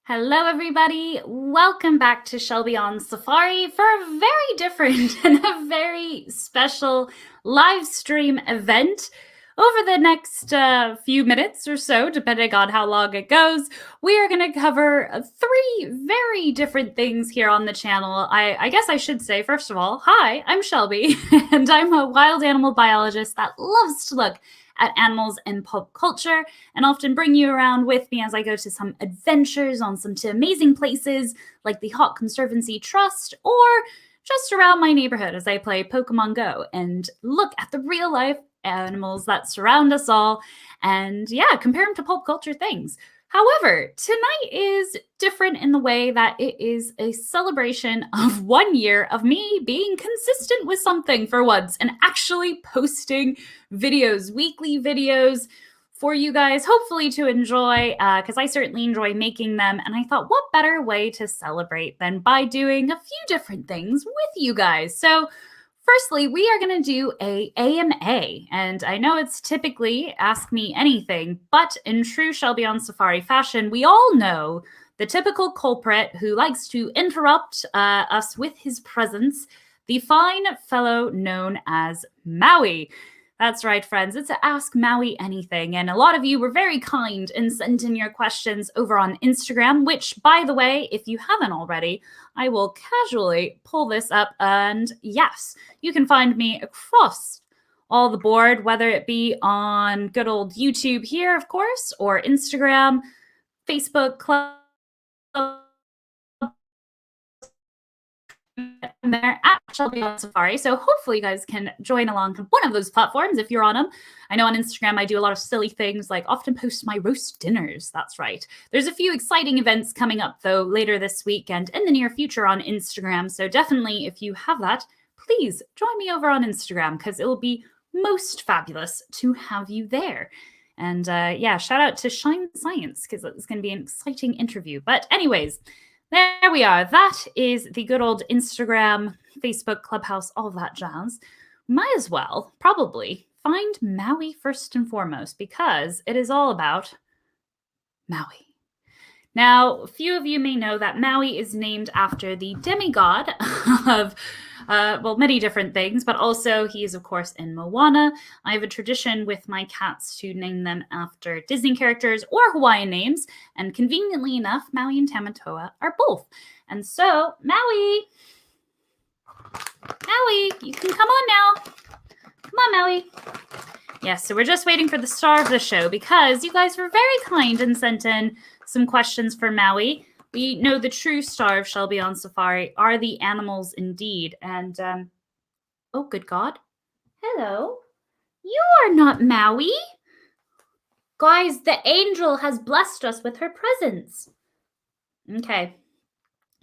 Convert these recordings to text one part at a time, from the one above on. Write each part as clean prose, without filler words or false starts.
Hello, everybody. Welcome back to Shelby on Safari for a very different and a very special live stream event. Over the next few minutes or so, depending on how long it goes, we are going to cover three very different things here on the channel. I guess I should say, first of all, hi, I'm Shelby, and I'm a wild animal biologist that loves to look at animals and pop culture, and often bring you around with me as I go to some adventures on some amazing places like the Hawk Conservancy Trust or just around my neighborhood as I play Pokemon Go and look at the real life animals that surround us all and compare them to pop culture things. However, tonight is different in the way that it is a celebration of 1 year of me being consistent with something for once and actually posting videos, weekly videos for you guys, hopefully to enjoy, because I certainly enjoy making them. And I thought, what better way to celebrate than by doing a few different things with you guys? So firstly, we are going to do a AMA, and I know it's typically Ask Me Anything, but in true Shelby on Safari fashion, we all know the typical culprit who likes to interrupt us with his presence, the fine fellow known as Maui. That's right, friends. It's a Ask Maui Anything. And a lot of you were very kind and sent in your questions over on Instagram, which, by the way, if you haven't already, I will casually pull this up. And yes, you can find me across all the board, whether it be on good old YouTube here, of course, or Instagram, Facebook, Club, there at Shelby on Safari. So hopefully you guys can join along on one of those platforms if you're on them. I know on Instagram I do a lot of silly things, like often post my roast dinners. That's right. There's a few exciting events coming up though later this week and in the near future on Instagram. So definitely if you have that, please join me over on Instagram because it will be most fabulous to have you there. And shout out to Shine Science because it's going to be an exciting interview. But anyways, there we are. That is the good old Instagram, Facebook, Clubhouse, all of that jazz. Might as well probably find Maui first and foremost because it is all about Maui. Now, a few of you may know that Maui is named after the demigod of, many different things, but also he is, of course, in Moana. I have a tradition with my cats to name them after Disney characters or Hawaiian names, and conveniently enough, Maui and Tamatoa are both. And so, Maui, you can come on now. Come on, Maui. Yes, so we're just waiting for the star of the show because you guys were very kind and sent in some questions for Maui. We know the true star of Shelby on Safari are the animals indeed. And, oh, good God. Hello. You are not Maui. Guys, the angel has blessed us with her presence. Okay.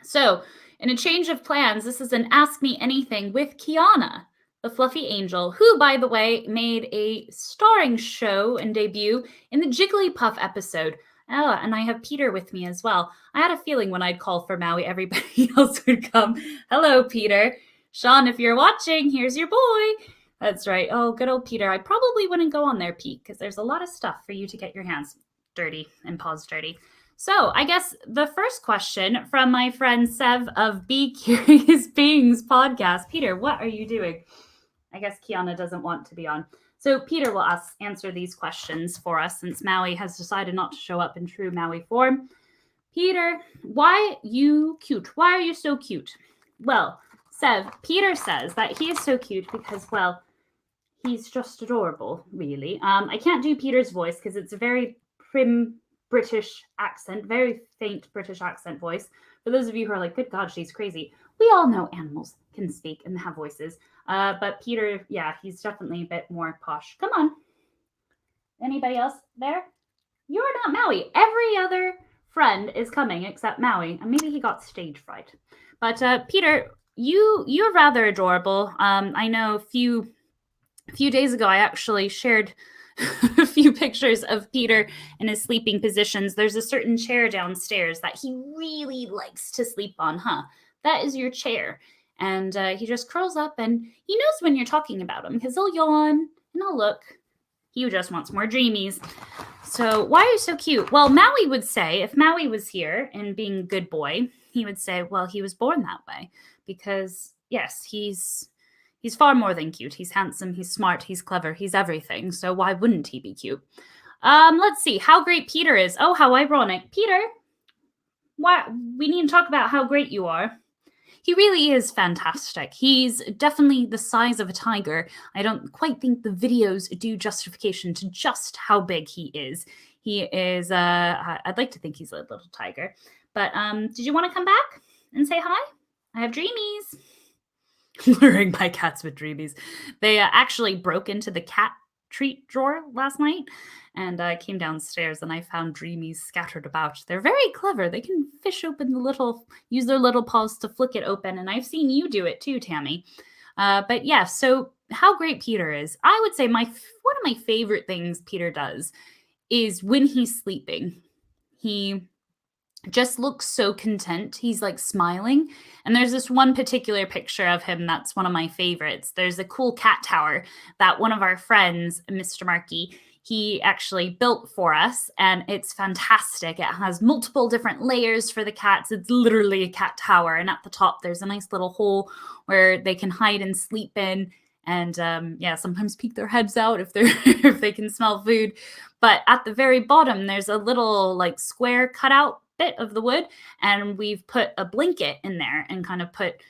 So, in a change of plans, this is an Ask Me Anything with Kiana, the fluffy angel, who, by the way, made a starring show and debut in the Jigglypuff episode. Oh, and I have Peter with me as well. I had a feeling when I'd call for Maui, everybody else would come. Hello, Peter. Sean, if you're watching, here's your boy. That's right. Oh, good old Peter. I probably wouldn't go on there, Pete, because there's a lot of stuff for you to get your hands dirty and paws dirty. So I guess the first question from my friend Sev of Be Curious Beings podcast. Peter, what are you doing? I guess Kiana doesn't want to be on. So Peter will answer these questions for us since Maui has decided not to show up in true Maui form. Peter, why you cute? Why are you so cute? Well, Sev, Peter says that he is so cute because, well, he's just adorable, really. I can't do Peter's voice because it's a very prim British accent, very faint British accent voice. For those of you who are like, good God, she's crazy. We all know animals can speak and have voices. But Peter, yeah, he's definitely a bit more posh. Come on. Anybody else there? You're not Maui. Every other friend is coming except Maui. And maybe he got stage fright. But Peter, you're rather adorable. I know a few days ago I actually shared a few pictures of Peter in his sleeping positions. There's a certain chair downstairs that he really likes to sleep on, huh? That is your chair. And he just curls up and he knows when you're talking about him because he'll yawn and he'll look. He just wants more dreamies. So why are you so cute? Well, Maui would say, if Maui was here and being a good boy, he would say, well, he was born that way because, yes, he's far more than cute. He's handsome, he's smart, he's clever, he's everything. So why wouldn't he be cute? Let's see how great Peter is. Oh, how ironic. Peter, why we need to talk about how great you are. He really is fantastic. He's definitely the size of a tiger. I don't quite think the videos do justification to just how big he is. He is, I'd like to think he's a little tiger. But did you want to come back and say hi? I have dreamies. Luring my cats with dreamies. They actually broke into the cat treat drawer last night, and I came downstairs and I found dreamies scattered about. They're very clever. They can use their little paws to flick it open, and I've seen you do it too, Tammy. But yeah, so how great Peter is. I would say one of my favorite things Peter does is when he's sleeping. He just looks so content. He's like smiling. And there's this one particular picture of him that's one of my favorites. There's a cool cat tower that one of our friends, Mr. Markey, he actually built for us, and it's fantastic. It has multiple different layers for the cats. It's literally a cat tower, and at the top there's a nice little hole where they can hide and sleep in, and sometimes peek their heads out if they can smell food. But at the very bottom there's a little like square cutout bit of the wood, and we've put a blanket in there and kind of put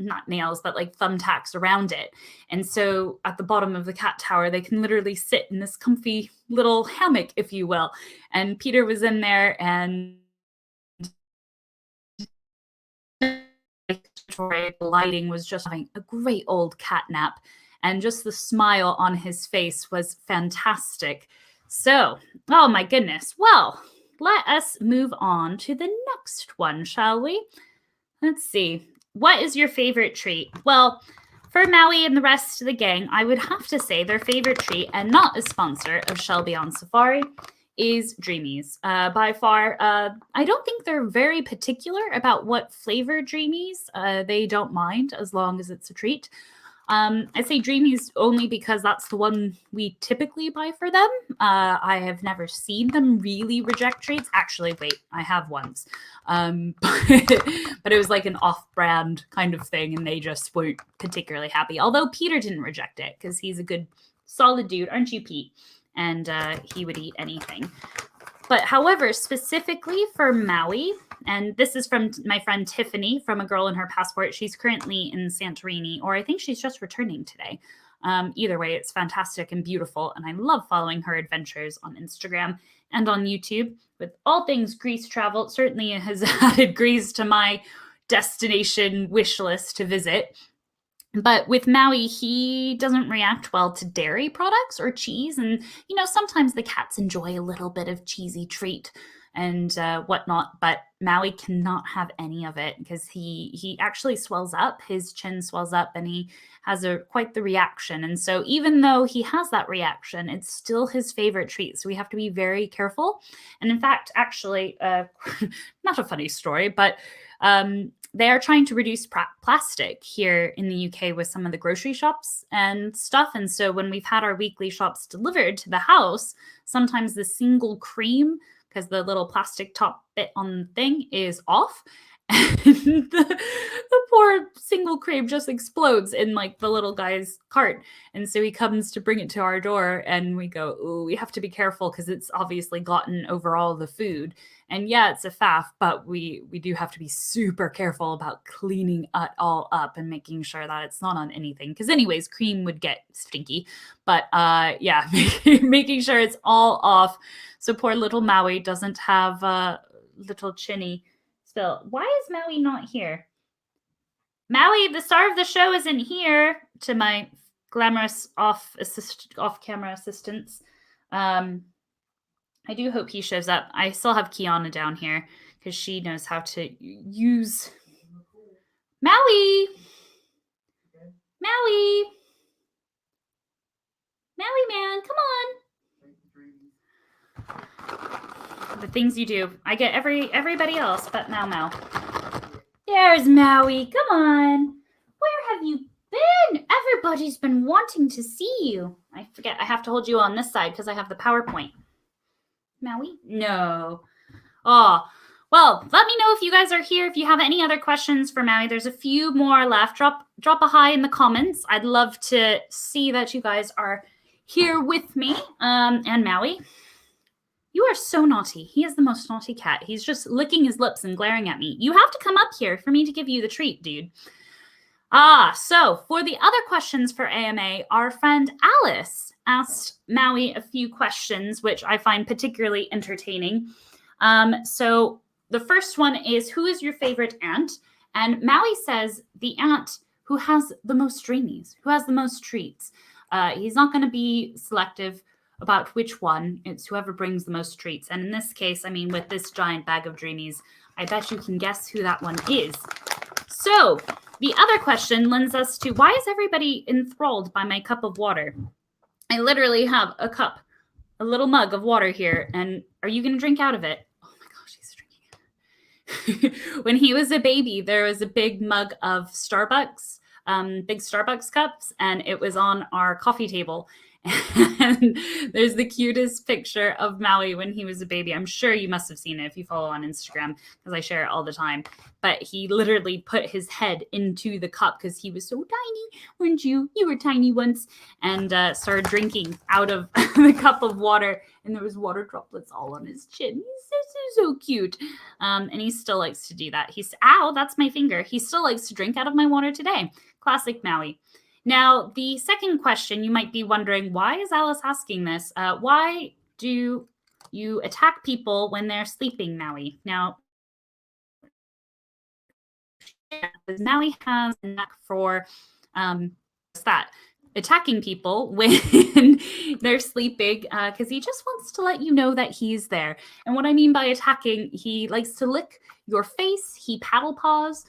not nails, but like thumbtacks around it. And so at the bottom of the cat tower, they can literally sit in this comfy little hammock, if you will. And Peter was in there, and the lighting was just having a great old cat nap. And just the smile on his face was fantastic. So, oh my goodness. Well, let us move on to the next one, shall we? Let's see. What is your favorite treat? Well, for Maui and the rest of the gang, I would have to say their favorite treat, and not a sponsor of Shelby on Safari, is Dreamies. By far, I don't think they're very particular about what flavor Dreamies. They don't mind as long as it's a treat. I say Dreamies only because that's the one we typically buy for them. I have never seen them really reject treats. Actually, wait, I have once. But it was like an off-brand kind of thing, and they just weren't particularly happy. Although Peter didn't reject it because he's a good, solid dude. Aren't you, Pete? And he would eat anything. But however, specifically for Maui, and this is from my friend Tiffany from A Girl in Her Passport. She's currently in Santorini, or I think she's just returning today. Either way, it's fantastic and beautiful, and I love following her adventures on Instagram and on YouTube. With all things Greece travel, it certainly has added Greece to my destination wish list to visit. But with Maui, he doesn't react well to dairy products or cheese. And, sometimes the cats enjoy a little bit of cheesy treat and whatnot. But Maui cannot have any of it because he actually swells up. His chin swells up, and he has quite the reaction. And so even though he has that reaction, it's still his favorite treat. So we have to be very careful. And in fact, actually, not a funny story, but they are trying to reduce plastic here in the UK with some of the grocery shops and stuff. And so when we've had our weekly shops delivered to the house, sometimes the single cream, because the little plastic top bit on the thing is off, and the poor single cream just explodes in like the little guy's cart. And so he comes to bring it to our door, and we go, ooh, we have to be careful because it's obviously gotten over all the food. And yeah, it's a faff, but we do have to be super careful about cleaning it all up and making sure that it's not on anything. Because anyways, cream would get stinky. But yeah, making sure it's all off so poor little Maui doesn't have little chinny spill. Why is Maui not here? Maui, the star of the show, isn't here, to my glamorous off-camera assistants. I do hope he shows up. I still have Kiana down here because she knows how to use Maui. Maui. Maui, man, come on. The things you do. I get everybody else but Mau. There's Maui. Come on. Where have you been? Everybody's been wanting to see you. I forget. I have to hold you on this side because I have the PowerPoint. Maui? No. Oh, well, let me know if you guys are here. If you have any other questions for Maui, there's a few more left. Drop a hi in the comments. I'd love to see that you guys are here with me. And Maui, you are so naughty. He is the most naughty cat. He's just licking his lips and glaring at me. You have to come up here for me to give you the treat, dude. So for the other questions for AMA, our friend Alice asked Maui a few questions, which I find particularly entertaining. So the first one is, who is your favorite ant? And Maui says the ant who has the most dreamies, who has the most treats. He's not going to be selective about which one. It's whoever brings the most treats. And in this case, I mean, with this giant bag of dreamies, I bet you can guess who that one is. So the other question lends us to, why is everybody enthralled by my cup of water? I literally have a cup, a little mug of water here. And are you going to drink out of it? Oh my gosh, he's drinking it. When he was a baby, there was a big mug of Starbucks, big Starbucks cups, and it was on our coffee table. And there's the cutest picture of Maui when he was a baby. I'm sure you must have seen it if you follow on Instagram, because I share it all the time. But he literally put his head into the cup because he was so tiny, weren't you? You were tiny once. And started drinking out of the cup of water. And there was water droplets all on his chin. He's so cute. And he still likes to do that. Ow, that's my finger. He still likes to drink out of my water today. Classic Maui. Now, the second question, you might be wondering, why is Alice asking this? Why do you attack people when they're sleeping, Maui? Now, Maui has a knack for attacking people when they're sleeping, because he just wants to let you know that he's there. And what I mean by attacking, he likes to lick your face. He paddle paws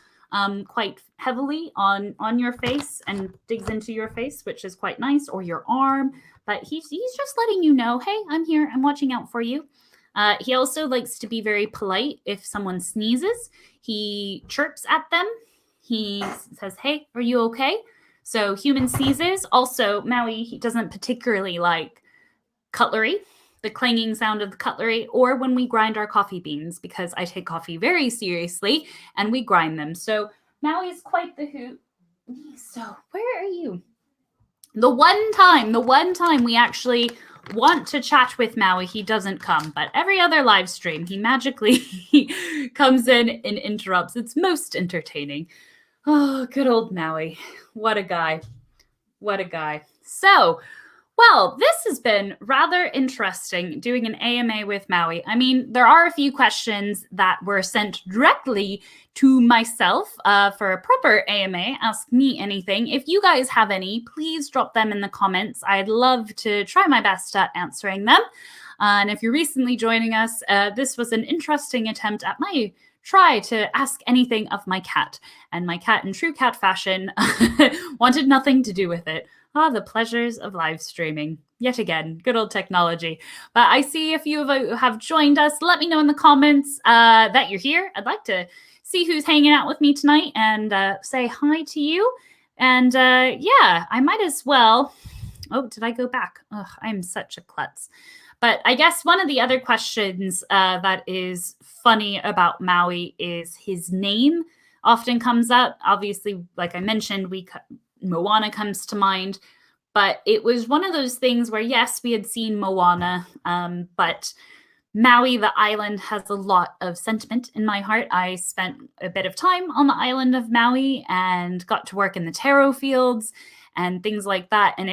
quite heavily on your face and digs into your face, which is quite nice, or your arm. But he's just letting you know, hey, I'm here. I'm watching out for you. He also likes to be very polite. If someone sneezes, he chirps at them. He says, hey, are you okay? So human sneezes. Also, Maui, he doesn't particularly like cutlery, the clanging sound of the cutlery, or when we grind our coffee beans, because I take coffee very seriously and we grind them. So Maui is quite the hoot. So where are you? The one time we actually want to chat with Maui, he doesn't come. But every other live stream, he magically comes in and interrupts. It's most entertaining. Oh, good old Maui. What a guy. What a guy. So, well, this has been rather interesting doing an AMA with Maui. I mean, there are a few questions that were sent directly to myself for a proper AMA, Ask Me Anything. If you guys have any, please drop them in the comments. I'd love to try my best at answering them. And if you're recently joining us, this was an interesting attempt at my try to ask anything of my cat. And my cat, in true cat fashion, wanted nothing to do with it. The pleasures of live streaming. Yet again, good old technology. But I see a few of you have joined us. Let me know in the comments that you're here. I'd like to see who's hanging out with me tonight and say hi to you. And yeah, I might as well. Oh, did I go back? Ugh, I'm such a klutz. But I guess one of the other questions that is funny about Maui is his name often comes up. Obviously, like I mentioned, Moana comes to mind, but it was one of those things where, yes, we had seen Moana, but Maui, the island, has a lot of sentiment in my heart. I spent a bit of time on the island of Maui and got to work in the taro fields and things like that. And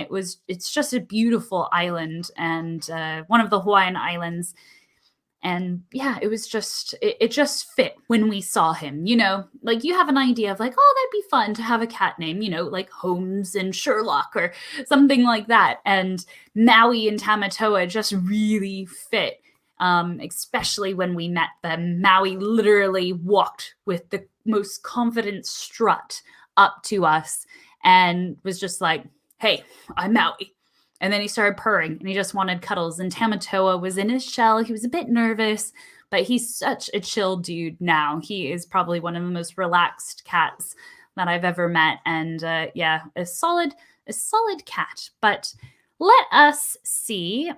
it's just a beautiful island and one of the Hawaiian islands. And yeah, it was just, it just fit when we saw him, you know, like you have an idea of like, oh, that'd be fun to have a cat name, you know, like Holmes and Sherlock or something like that. And Maui and Tamatoa just really fit, especially when we met them. Maui literally walked with the most confident strut up to us and was just like, hey, I'm Maui. And then he started purring and he just wanted cuddles. And Tamatoa was in his shell. He was a bit nervous, but he's such a chill dude now. He is probably one of the most relaxed cats that I've ever met. And yeah, a solid cat. But let us see.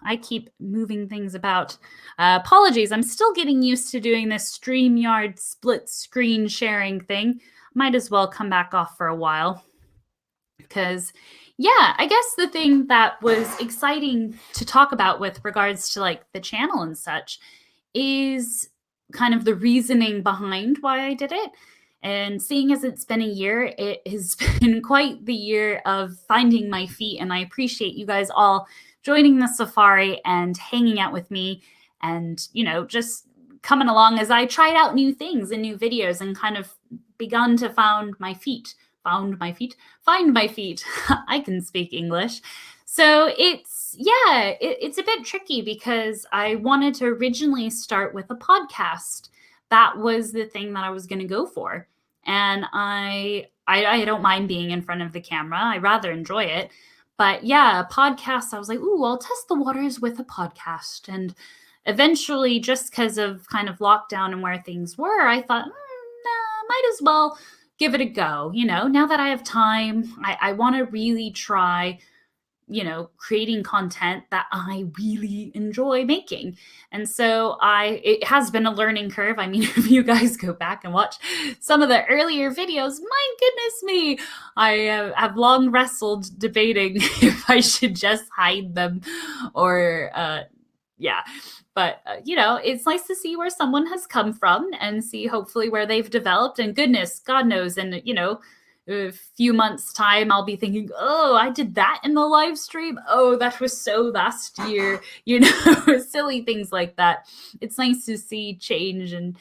I keep moving things about. Apologies, I'm still getting used to doing this StreamYard split screen sharing thing. Might as well come back off for a while. Because, yeah, I guess the thing that was exciting to talk about with regards to like the channel and such is kind of the reasoning behind why I did it. And seeing as it's been a year, it has been quite the year of finding my feet. And I appreciate you guys all joining the safari and hanging out with me and, you know, just coming along as I tried out new things and new videos and kind of begun to find my feet. I can speak English. So it's a bit tricky because I wanted to originally start with a podcast. That was the thing that I was going to go for. And I don't mind being in front of the camera. I rather enjoy it. But yeah, a podcast, I was like, ooh, I'll test the waters with a podcast. And eventually, just because of kind of lockdown and where things were, I thought, might as well give it a go. You know, now that I have time, I want to really try, you know, creating content that I really enjoy making. And so it has been a learning curve. I mean, if you guys go back and watch some of the earlier videos, my goodness me, I have long wrestled debating if I should just hide them or, But, you know, it's nice to see where someone has come from and see hopefully where they've developed. And goodness, God knows, and, you know, a few months' time, I'll be thinking, oh, I did that in the live stream. Oh, that was so last year. You know, silly things like that. It's nice to see change and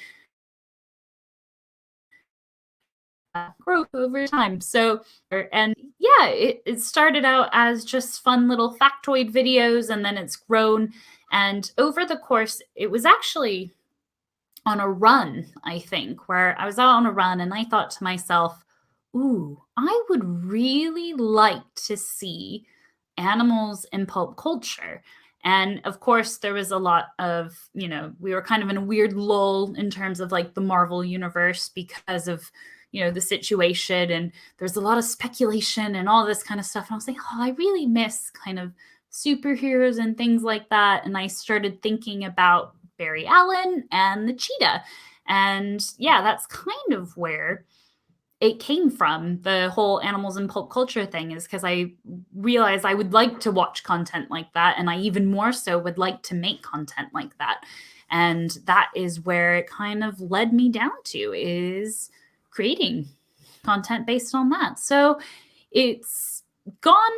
growth over time. So, and yeah, it started out as just fun little factoid videos, and then it's grown. And over the course, it was actually on a run, I think, where I was out on a run and I thought to myself, ooh, I would really like to see animals in pulp culture. And of course, there was a lot of, you know, we were kind of in a weird lull in terms of like the Marvel universe because of, you know, the situation. And there's a lot of speculation and all this kind of stuff. And I was like, oh, I really miss kind of superheroes and things like that. And I started thinking about Barry Allen and the cheetah. And yeah, that's kind of where it came from, the whole animals in pulp culture thing, is because I realized I would like to watch content like that. And I even more so would like to make content like that. And that is where it kind of led me down to, is creating content based on that. So it's gone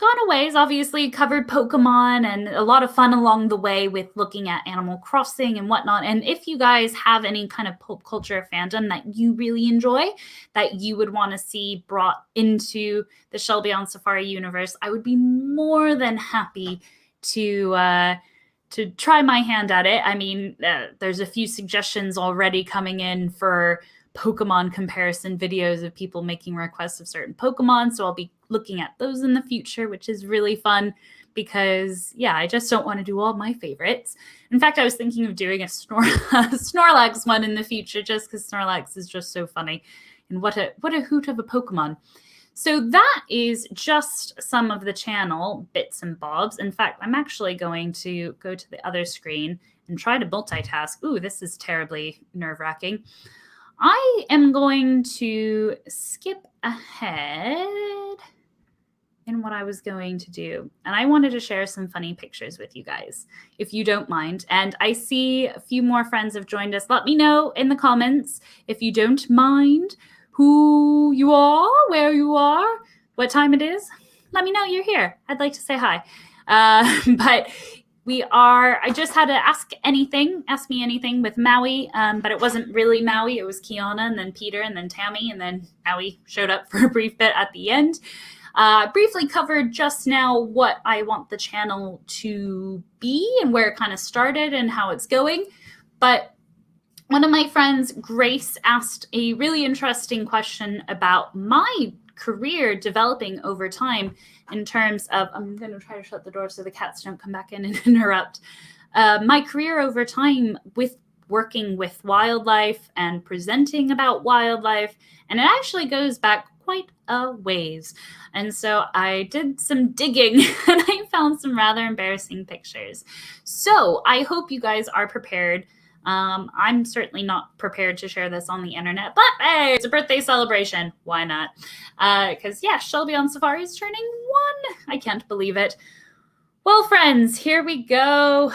a ways. Obviously covered Pokemon and a lot of fun along the way with looking at Animal Crossing and whatnot. And if you guys have any kind of pulp culture fandom that you really enjoy, that you would want to see brought into the Shelby on Safari universe, I would be more than happy to try my hand at it. I mean, there's a few suggestions already coming in for Pokemon comparison videos of people making requests of certain Pokemon. So I'll be looking at those in the future, which is really fun because, yeah, I just don't want to do all my favorites. In fact, I was thinking of doing a Snorlax one in the future just because Snorlax is just so funny. And what a hoot of a Pokemon. So that is just some of the channel bits and bobs. In fact, I'm actually going to go to the other screen and try to multitask. Ooh, this is terribly nerve-wracking. I am going to skip ahead in what I was going to do. And I wanted to share some funny pictures with you guys, if you don't mind. And I see a few more friends have joined us. Let me know in the comments, if you don't mind, who you are, where you are, what time it is. Let me know you're here. I'd like to say hi. But I just had to ask me anything with Maui, but it wasn't really Maui. It was Kiana and then Peter and then Tammy, and then Maui showed up for a brief bit at the end. Briefly covered just now what I want the channel to be and where it kind of started and how it's going. But one of my friends, Grace, asked a really interesting question about my career developing over time in terms of, I'm going to try to shut the door so the cats don't come back in and interrupt. My career over time with working with wildlife and presenting about wildlife. And it actually goes back quite a ways. And so I did some digging and I found some rather embarrassing pictures. So I hope you guys are prepared. I'm certainly not prepared to share this on the internet, but hey, it's a birthday celebration. Why not? Because yeah, Shelby on Safari is turning 1. I can't believe it. Well, friends, here we go.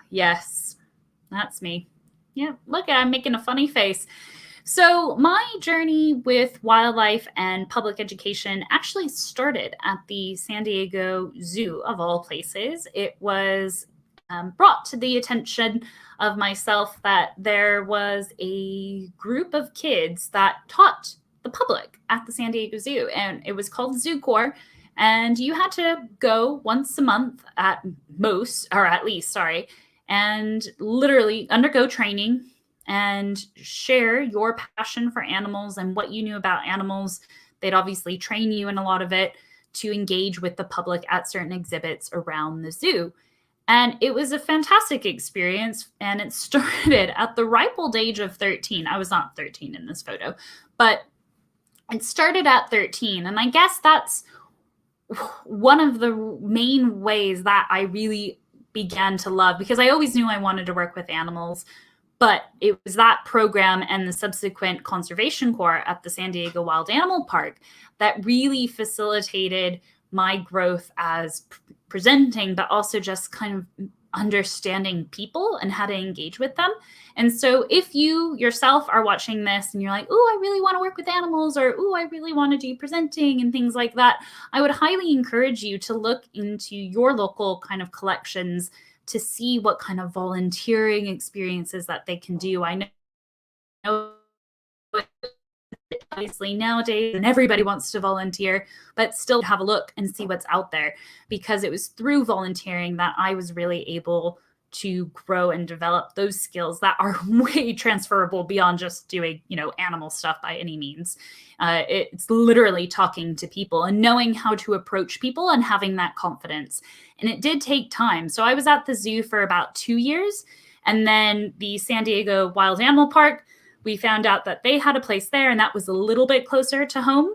Yes, that's me. Yeah, look, I'm making a funny face. So my journey with wildlife and public education actually started at the San Diego Zoo, of all places. It was brought to the attention of myself that there was a group of kids that taught the public at the San Diego Zoo, and it was called Zoo Corps. And you had to go once a month at most, or at least, sorry, and literally undergo training and share your passion for animals and what you knew about animals. They'd obviously train you in a lot of it to engage with the public at certain exhibits around the zoo. And it was a fantastic experience. And it started at the ripe old age of 13. I was not 13 in this photo, but it started at 13. And I guess that's one of the main ways that I really began to love, because I always knew I wanted to work with animals. But it was that program and the subsequent conservation corps at the San Diego Wild Animal Park that really facilitated my growth as presenting, but also just kind of understanding people and how to engage with them. And so if you yourself are watching this and you're like, oh, I really want to work with animals, or oh, I really want to do presenting and things like that, I would highly encourage you to look into your local kind of collections to see what kind of volunteering experiences that they can do. I know obviously nowadays and everybody wants to volunteer, but still have a look and see what's out there, because it was through volunteering that I was really able to grow and develop those skills that are way transferable beyond just doing, animal stuff by any means. It's literally talking to people and knowing how to approach people and having that confidence. And it did take time. So I was at the zoo for about 2 years, and then the San Diego Wild Animal Park, we found out that they had a place there, and that was a little bit closer to home.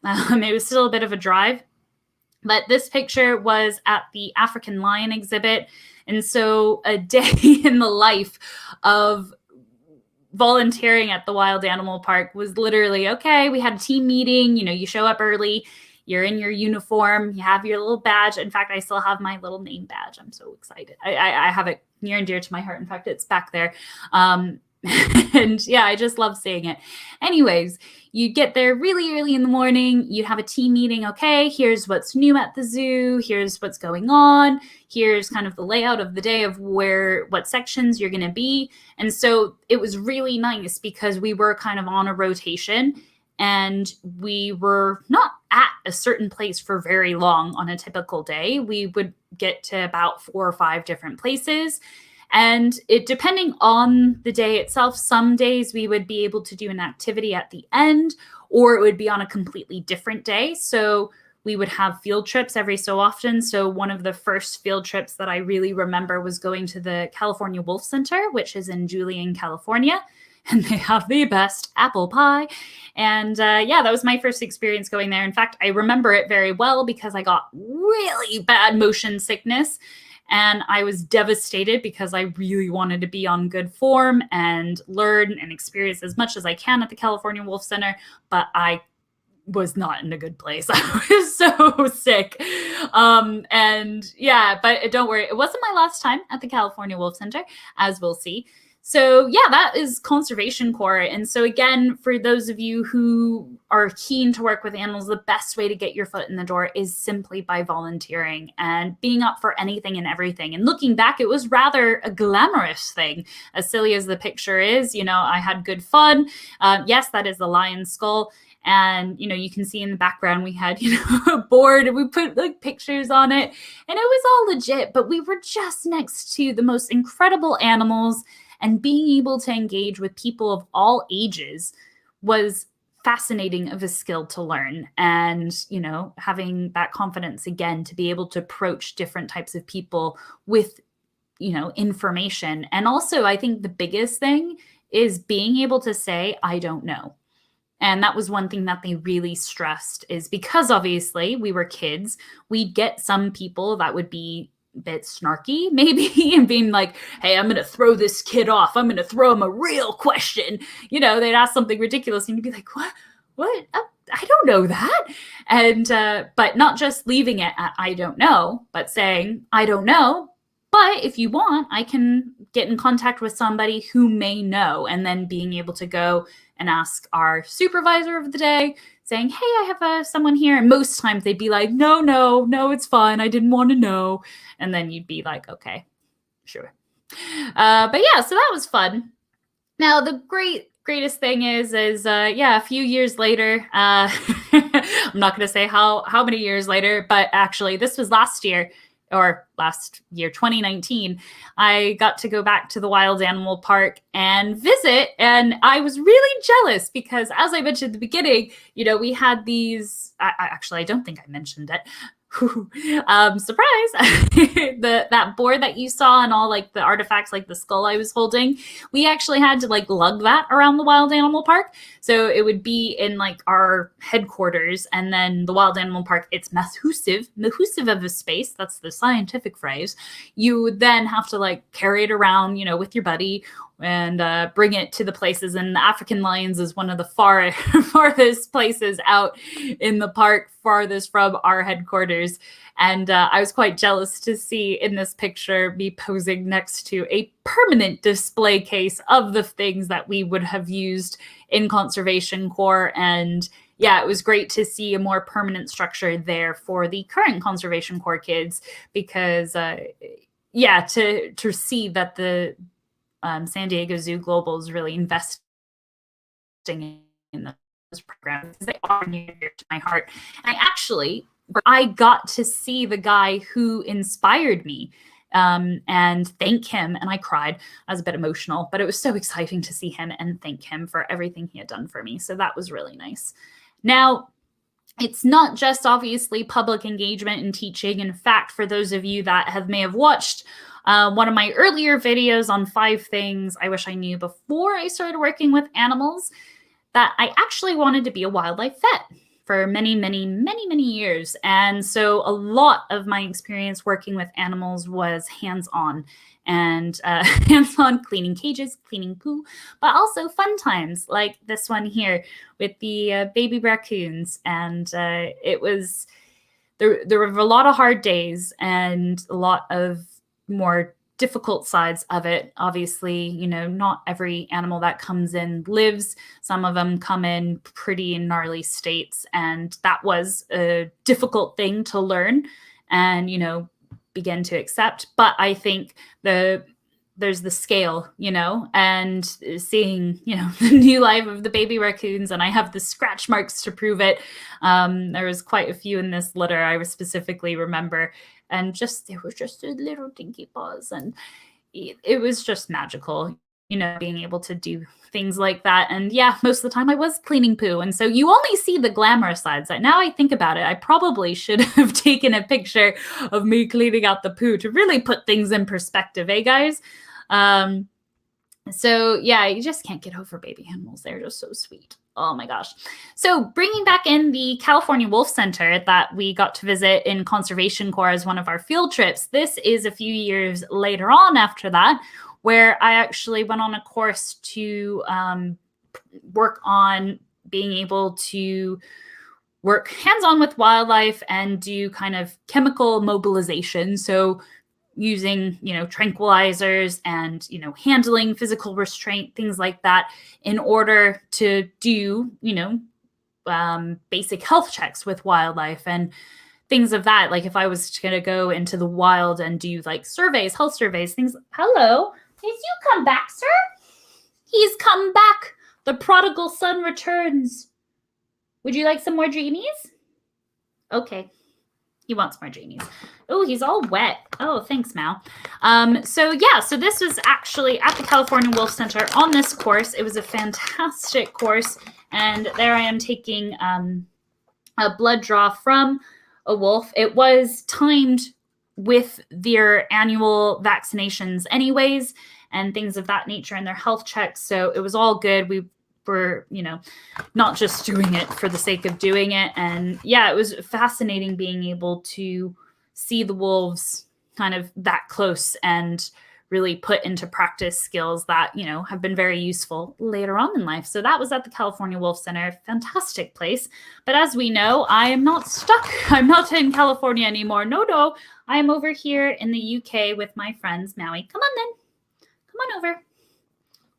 It was still a bit of a drive. But this picture was at the African lion exhibit. And so a day in the life of volunteering at the Wild Animal Park was literally, okay, we had a team meeting, you show up early, you're in your uniform, you have your little badge. In fact, I still have my little name badge. I'm so excited. I have it near and dear to my heart. In fact, it's back there. And yeah, I just love seeing it. Anyways, you get there really early in the morning, you have a team meeting. Okay, here's what's new at the zoo, here's what's going on, here's kind of the layout of the day of what sections you're going to be. And so it was really nice because we were kind of on a rotation, and we were not at a certain place for very long on a typical day. We would get to about 4 or 5 different places. And it, depending on the day itself, some days we would be able to do an activity at the end, or it would be on a completely different day. So we would have field trips every so often. So one of the first field trips that I really remember was going to the California Wolf Center, which is in Julian, California. And they have the best apple pie. And yeah, that was my first experience going there. In fact, I remember it very well because I got really bad motion sickness. And I was devastated because I really wanted to be on good form and learn and experience as much as I can at the California Wolf Center, but I was not in a good place. I was so sick. And yeah, but don't worry, it wasn't my last time at the California Wolf Center, as we'll see. So yeah, that is Conservation Corps. And so again, for those of you who are keen to work with animals, the best way to get your foot in the door is simply by volunteering and being up for anything and everything. And looking back, it was rather a glamorous thing. As silly as the picture is, I had good fun. Yes, that is the lion's skull. And, you can see in the background, we had, a board and we put pictures on it, and it was all legit, but we were just next to the most incredible animals. And being able to engage with people of all ages was fascinating of a skill to learn. And, having that confidence again to be able to approach different types of people with, information. And also, I think the biggest thing is being able to say, I don't know. And that was one thing that they really stressed, is because obviously we were kids, we'd get some people that would be a bit snarky maybe and being like, hey, I'm going to throw this kid off. I'm going to throw him a real question. You know, they'd ask something ridiculous and you'd be like, what? I don't know that. And, but not just leaving it at, I don't know, but saying, I don't know. But if you want, I can get in contact with somebody who may know, and then being able to go and ask our supervisor of the day, saying, hey, I have someone here. And most times they'd be like, no, it's fine. I didn't want to know. And then you'd be like, okay, sure. But yeah, so that was fun. Now, the greatest thing is a few years later, I'm not going to say how many years later, but actually this was last year, 2019, I got to go back to the wild animal park and visit. And I was really jealous because, as I mentioned at the beginning, you know, we had these, I don't think I mentioned it. Surprise. That board that you saw and all like the artifacts, like the skull I was holding, we actually had to like lug that around the wild animal park. So it would be in like our headquarters, and then the wild animal park, it's massive of a space. That's the scientific phrase. You would then have to like carry it around, you know, with your buddy, and bring it to the places. And the African lions is one of the farthest places out in the park, farthest from our headquarters. And I was quite jealous to see in this picture me posing next to a permanent display case of the things that we would have used in Conservation Corps. And yeah, it was great to see a more permanent structure there for the current Conservation Corps kids, because to see that the San Diego Zoo Global is really investing in those programs, because they are near to my heart. And I got to see the guy who inspired me and thank him. And I cried. I was a bit emotional, but it was so exciting to see him and thank him for everything he had done for me. So that was really nice. Now, it's not just obviously public engagement and teaching. In fact, for those of you that may have watched one of my earlier videos on 5 things I wish I knew before I started working with animals, that I actually wanted to be a wildlife vet for many years. And so a lot of my experience working with animals was hands-on, and hands-on cleaning cages, cleaning poo, but also fun times like this one here with the baby raccoons. And it was, there were a lot of hard days and a lot of more difficult sides of it. Obviously, you know, not every animal that comes in lives. Some of them come in pretty gnarly states, and that was a difficult thing to learn and, you know, begin to accept. But I think there's the scale, you know, and seeing, you know, the new life of the baby raccoons, and I have the scratch marks to prove it. There was quite a few in this litter I specifically remember, and they were just a little dinky paws, and it was just magical, you know, being able to do things like that. And yeah, most of the time I was cleaning poo. And so you only see the glamorous sides. Now I think about it, I probably should have taken a picture of me cleaning out the poo to really put things in perspective, guys? So yeah, you just can't get over baby animals. They're just so sweet. Oh my gosh. So bringing back in the California Wolf Center that we got to visit in Conservation Corps as one of our field trips, this is a few years later on after that, where I actually went on a course to work on being able to work hands-on with wildlife and do kind of chemical mobilization. So using, you know, tranquilizers and, you know, handling physical restraint, things like that, in order to do, you know, basic health checks with wildlife and things of that. Like if I was going to go into the wild and do like surveys, health surveys, things. Hello, did you come back, sir? He's come back. The prodigal son returns. Would you like some more dreamies? Okay. He wants more dreamies. Oh, he's all wet. Oh, thanks, Mal. So this was actually at the California Wolf Center on this course. It was a fantastic course. And there I am taking a blood draw from a wolf. It was timed with their annual vaccinations anyways, and things of that nature and their health checks. So it was all good. we're, not just doing it for the sake of doing it. And yeah, it was fascinating being able to see the wolves kind of that close and really put into practice skills that, have been very useful later on in life. So that was at the California Wolf Center. Fantastic place. But as we know, I am not stuck. I'm not in California anymore. No. I am over here in the UK with my friends, Maui. Come on then. Come on over.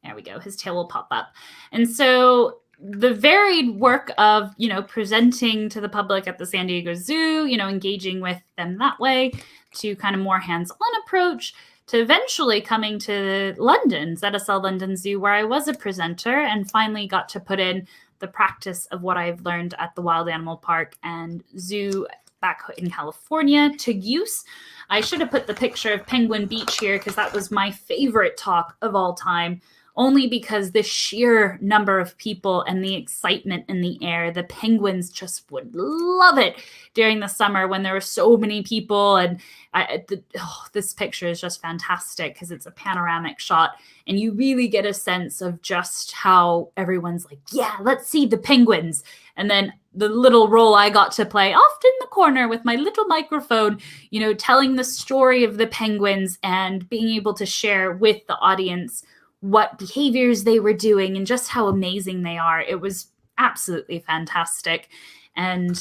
There we go. His tail will pop up. And so the varied work of, presenting to the public at the San Diego Zoo, engaging with them that way, to kind of more hands-on approach, to eventually coming to London, ZSL London Zoo, where I was a presenter and finally got to put in the practice of what I've learned at the Wild Animal Park and Zoo back in California to use. I should have put the picture of Penguin Beach here because that was my favorite talk of all time. Only because the sheer number of people and the excitement in the air, the penguins just would love it during the summer when there were so many people. And this picture is just fantastic because it's a panoramic shot. And you really get a sense of just how everyone's like, yeah, let's see the penguins. And then the little role I got to play off in the corner with my little microphone, telling the story of the penguins and being able to share with the audience what behaviors they were doing and just how amazing they are. It was absolutely fantastic. And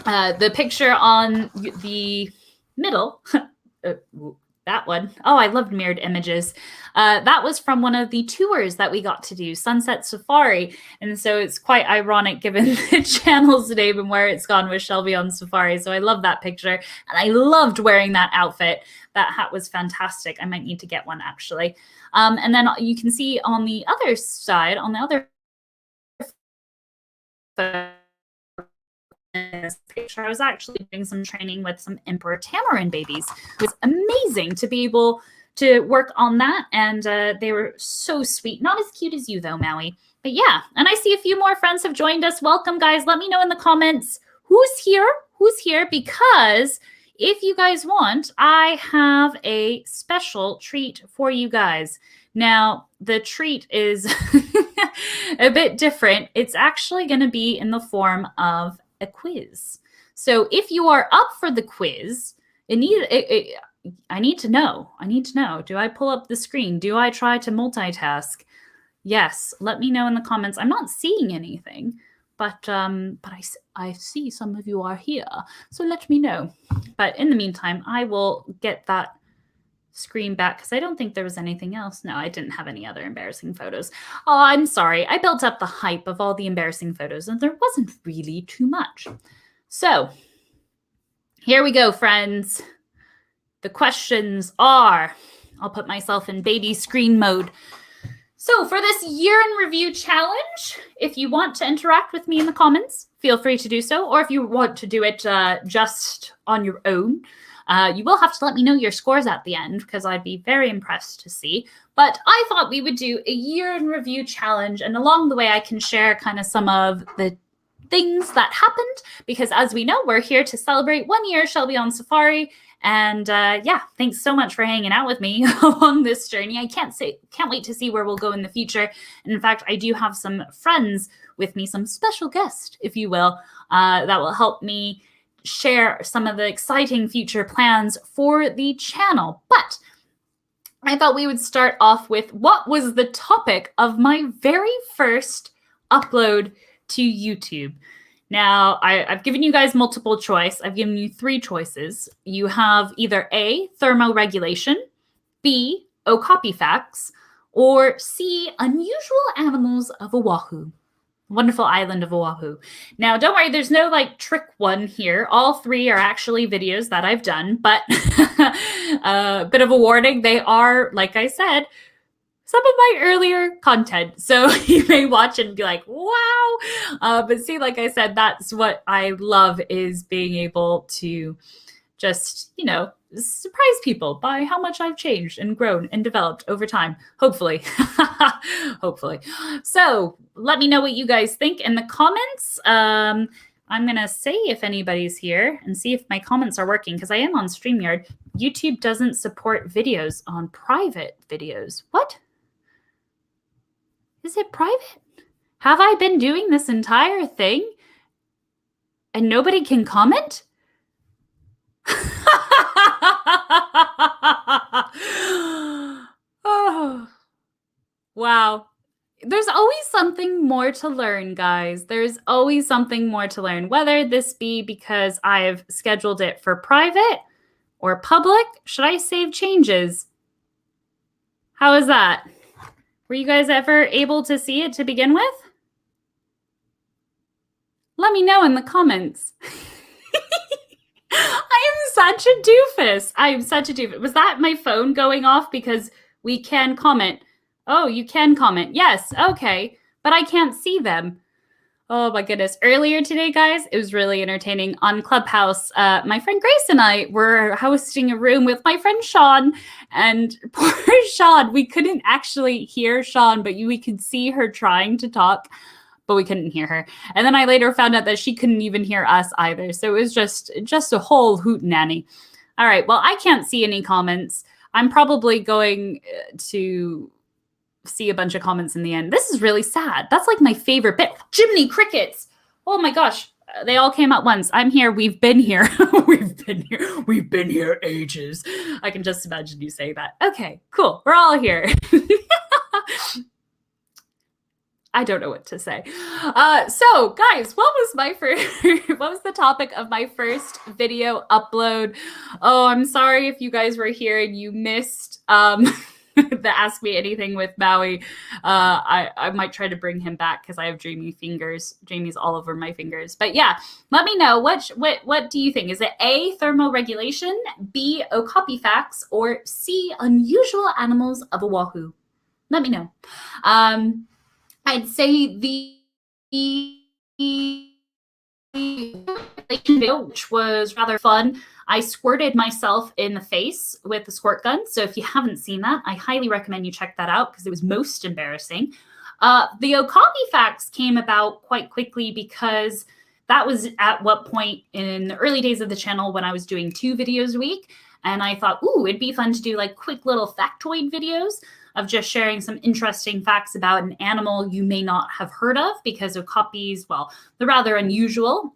the picture on the middle, that one, I loved mirrored images. That was from one of the tours that we got to do, Sunset Safari. And so it's quite ironic given the channel's name and where it's gone with Shelby on Safari. So I love that picture. And I loved wearing that outfit. That hat was fantastic. I might need to get one actually. And then you can see on the other side, on the other picture, I was actually doing some training with some emperor tamarin babies. It was amazing to be able to work on that. And they were so sweet. Not as cute as you though, Maui. But yeah, and I see a few more friends have joined us. Welcome, guys. Let me know in the comments who's here, because if you guys want, I have a special treat for you guys. Now, the treat is a bit different. It's actually going to be in the form of a quiz. So if you are up for the quiz, I need to know. Do I pull up the screen? Do I try to multitask? Yes, let me know in the comments. I'm not seeing anything. But I see some of you are here, so let me know. But in the meantime, I will get that screen back because I don't think there was anything else. No, I didn't have any other embarrassing photos. Oh, I'm sorry. I built up the hype of all the embarrassing photos, and there wasn't really too much. So here we go, friends. The questions are, I'll put myself in baby screen mode. So for this year in review challenge, if you want to interact with me in the comments, feel free to do so. Or if you want to do it just on your own, you will have to let me know your scores at the end because I'd be very impressed to see. But I thought we would do a year in review challenge. And along the way, I can share kind of some of the things that happened because as we know, we're here to celebrate 1 year Shelby on Safari. And yeah, thanks so much for hanging out with me along this journey. I can't wait to see where we'll go in the future. And in fact, I do have some friends with me, some special guests, if you will, that will help me share some of the exciting future plans for the channel. But I thought we would start off with what was the topic of my very first upload to YouTube. Now, I've given you guys multiple choice. I've given you 3 choices. You have either A, thermoregulation, B, Okapi facts, or C, unusual animals of Oahu. Wonderful island of Oahu. Now, don't worry, there's no like trick one here. All 3 are actually videos that I've done, but a bit of a warning. They are, like I said, some of my earlier content. So you may watch and be like, wow. But see, like I said, that's what I love is being able to just, surprise people by how much I've changed and grown and developed over time. Hopefully. Hopefully. So let me know what you guys think in the comments. I'm going to say if anybody's here and see if my comments are working because I am on StreamYard. YouTube doesn't support videos on private videos. What? Is it private? Have I been doing this entire thing and nobody can comment? Oh, wow. There's always something more to learn, guys. There's always something more to learn, whether this be because I've scheduled it for private or public. Should I save changes? How is that? Were you guys ever able to see it to begin with? Let me know in the comments. I am such a doofus. I am such a doofus. Was that my phone going off because we can comment? Oh, you can comment. Yes, okay. But I can't see them. Oh my goodness. Earlier today, guys, it was really entertaining on Clubhouse. My friend Grace and I were hosting a room with my friend Sean. And poor Sean, we couldn't actually hear Sean, but we could see her trying to talk, but we couldn't hear her. And then I later found out that she couldn't even hear us either. So it was just a whole hootenanny. All right, well, I can't see any comments. I'm probably going to see a bunch of comments in the end. This is really sad. That's like my favorite bit. Jiminy crickets. Oh my gosh. They all came at once. I'm here. We've been here. We've been here. We've been here ages. I can just imagine you saying that. Okay, cool. We're all here. I don't know what to say. So, guys, what was the topic of my first video upload? Oh, I'm sorry if you guys were here and you missed the Ask Me Anything with Maui. I might try to bring him back because I have dreamy fingers. Jamie's all over my fingers. But yeah, let me know what do you think? Is it A, thermoregulation, B, okapi facts, or C, unusual animals of Oahu? Let me know. I'd say the video, which was rather fun. I squirted myself in the face with the squirt gun. So if you haven't seen that, I highly recommend you check that out because it was most embarrassing. The okapi facts came about quite quickly because that was at what point in the early days of the channel when I was doing 2 videos a week. And I thought, ooh, it'd be fun to do like quick little factoid videos of just sharing some interesting facts about an animal you may not have heard of, because okapis, well, they're rather unusual,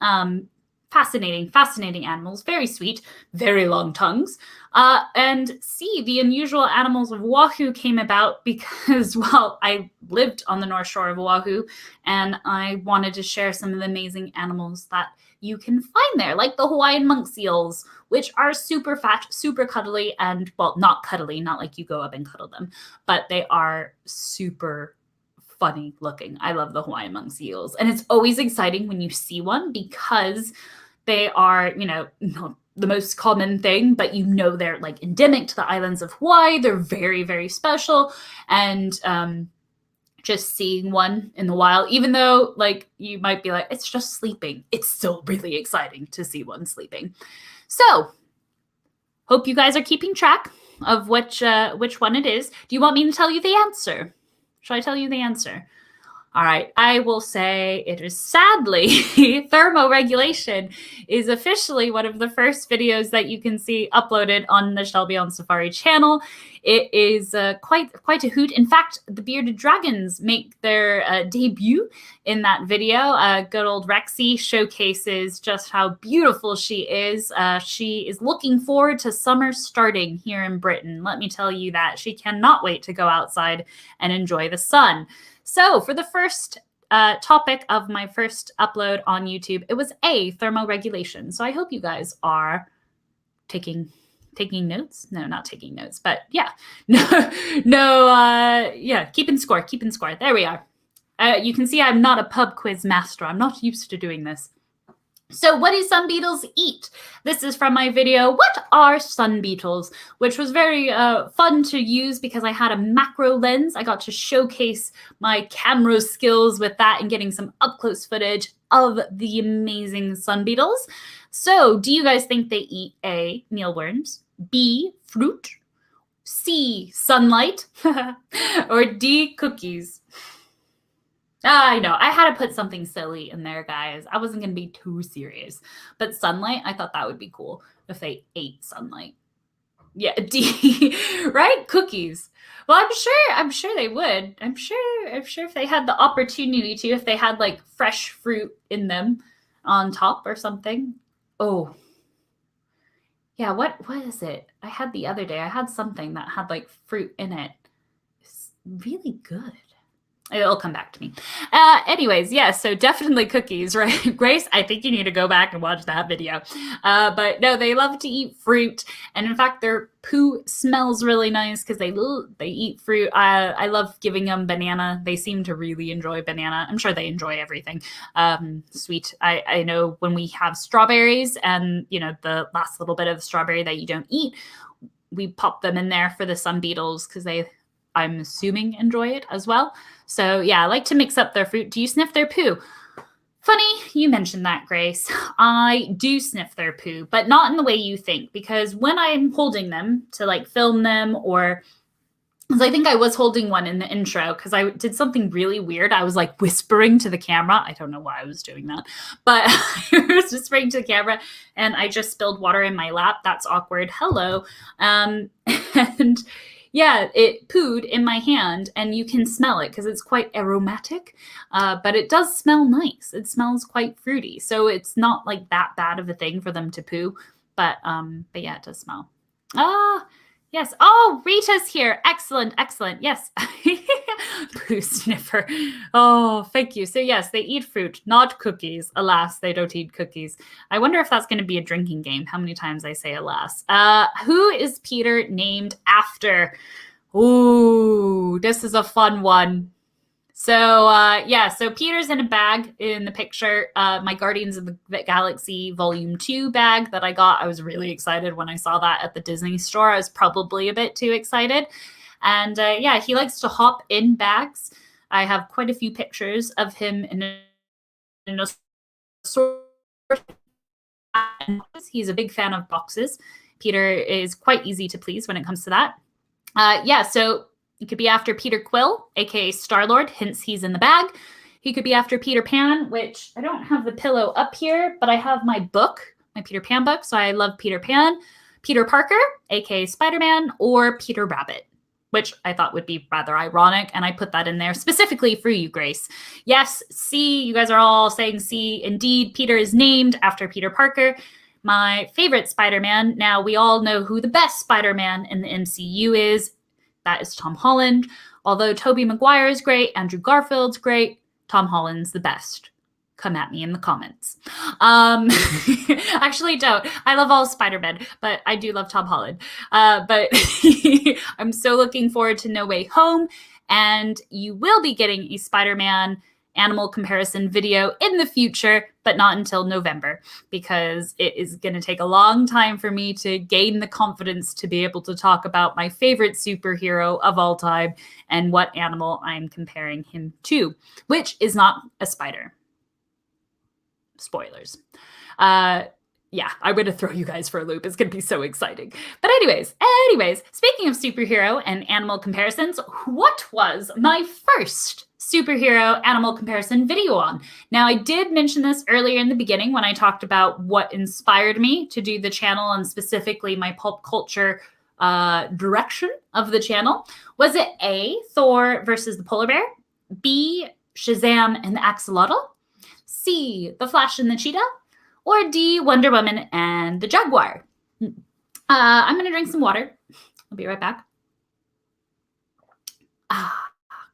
fascinating animals, very sweet, very long tongues. And C, the unusual animals of Oahu came about because, well, I lived on the North Shore of Oahu and I wanted to share some of the amazing animals that you can find there, like the Hawaiian monk seals, which are super fat, super cuddly, and, well, not cuddly, not like you go up and cuddle them, but they are super funny looking. I love the Hawaiian monk seals. And it's always exciting when you see one because they are, not the most common thing, but they're like endemic to the islands of Hawaii. They're very, very special. And just seeing one in the wild, even though like you might be like, it's just sleeping, it's still really exciting to see one sleeping. So hope you guys are keeping track of which one it is. Do you want me to tell you the answer? Should I tell you the answer? All right, I will say it is sadly thermoregulation is officially one of the first videos that you can see uploaded on the Shelby on Safari channel. It is quite a hoot. In fact, the bearded dragons make their debut in that video. Good old Rexy showcases just how beautiful she is. She is looking forward to summer starting here in Britain. Let me tell you that. She cannot wait to go outside and enjoy the sun. So for the first topic of my first upload on YouTube, it was A, thermoregulation. So I hope you guys are taking notes. No, not taking notes, but yeah. Yeah, keeping score. There we are. You can see I'm not a pub quiz master. I'm not used to doing this. So what do sun beetles eat? This is from my video, What Are Sun Beetles? Which was very fun to use because I had a macro lens. I got to showcase my camera skills with that and getting some up-close footage of the amazing sun beetles. So do you guys think they eat A, mealworms, B, fruit, C, sunlight, or D, cookies? I know. I had to put something silly in there, guys. I wasn't going to be too serious. But sunlight, I thought that would be cool if they ate sunlight. yeah, D, right? Cookies. Well, I'm sure they would. I'm sure if they had the opportunity to, if they had like fresh fruit in them on top or something. Oh, yeah, what is it? I had the other day. I had something that had like fruit in it. It's really good. It'll come back to me. Anyways, yeah, so definitely cookies, right? Grace, I think you need to go back and watch that video. But no, they love to eat fruit. And in fact, their poo smells really nice because they eat fruit. I love giving them banana. They seem to really enjoy banana. I'm sure they enjoy everything sweet. I know when we have strawberries and, you know, the last little bit of strawberry that you don't eat, we pop them in there for the sun beetles because I'm assuming, enjoy it as well. So yeah, I like to mix up their fruit. Do you sniff their poo? Funny you mentioned that, Grace. I do sniff their poo, but not in the way you think, because when I'm holding them to like film them, or I think I was holding one in the intro because I did something really weird. I was like whispering to the camera. I don't know why I was doing that, but I was whispering to the camera and I just spilled water in my lap. That's awkward. Hello. And yeah, it pooed in my hand and you can smell it because it's quite aromatic, but it does smell nice. It smells quite fruity. So it's not like that bad of a thing for them to poo, but yeah, it does smell. Yes. Oh, Rita's here. Excellent. Excellent. Yes. Poo sniffer. Oh, thank you. So yes, they eat fruit, not cookies. Alas, they don't eat cookies. I wonder if that's going to be a drinking game. How many times I say alas. Who is Peter named after? Ooh, this is a fun one. So yeah, so Peter's in a bag in the picture. My Guardians of the Galaxy Volume 2 bag that I got. I was really excited when I saw that at the Disney store. I was probably a bit too excited. And yeah, he likes to hop in bags. I have quite a few pictures of him in a sort of. He's a big fan of boxes. Peter is quite easy to please when it comes to that. Yeah, so it could be after Peter Quill, aka Star-Lord, hence he's in the bag. He could be after Peter Pan, which I don't have the pillow up here, but I have my book, my Peter Pan book, so I love Peter Pan. Peter Parker, aka Spider-Man, or Peter Rabbit, which I thought would be rather ironic, and I put that in there specifically for you, Grace. Yes, C, you guys are all saying C. Indeed, Peter is named after Peter Parker. My favorite Spider-Man. Now, we all know who the best Spider-Man in the MCU is. That is Tom Holland. Although Tobey Maguire is great, Andrew Garfield's great, Tom Holland's the best. Come at me in the comments. Actually, don't. I love all Spider-Men, but I do love Tom Holland. But I'm so looking forward to No Way Home, and you will be getting a Spider-Man animal comparison video in the future, but not until November, because it is going to take a long time for me to gain the confidence to be able to talk about my favorite superhero of all time and what animal I'm comparing him to, which is not a spider. Spoilers. Yeah, I'm going to throw you guys for a loop. It's going to be so exciting. But anyways, speaking of superhero and animal comparisons, what was my first superhero animal comparison video on? Now, I did mention this earlier in the beginning when I talked about what inspired me to do the channel and specifically my pulp culture direction of the channel. Was it A, Thor versus the polar bear? B, Shazam and the axolotl? C, the Flash and the cheetah? Or D, Wonder Woman and the Jaguar? I'm going to drink some water. I'll be right back.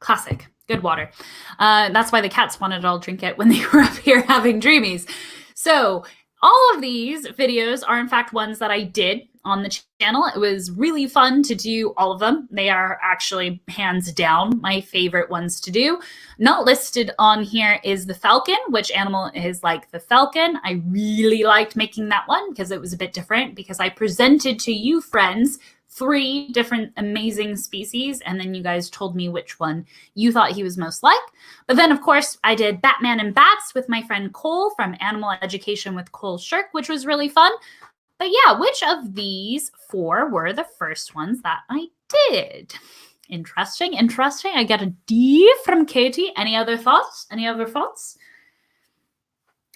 Classic. Good water. That's why the cats wanted to all drink it when they were up here having dreamies. So all of these videos are, in fact, ones that I did on the channel. It was really fun to do all of them. They are actually hands down my favorite ones to do. Not listed on here is the falcon. Which animal is like the falcon? I really liked making that one because it was a bit different, because I presented to you friends 3 different amazing species, and then you guys told me which one you thought he was most like. But then, of course, I did Batman and Bats with my friend Cole from Animal Education with Cole Shirk, which was really fun. But yeah, which of these 4 were the first ones that I did? Interesting. I get a D from Katie. Any other thoughts?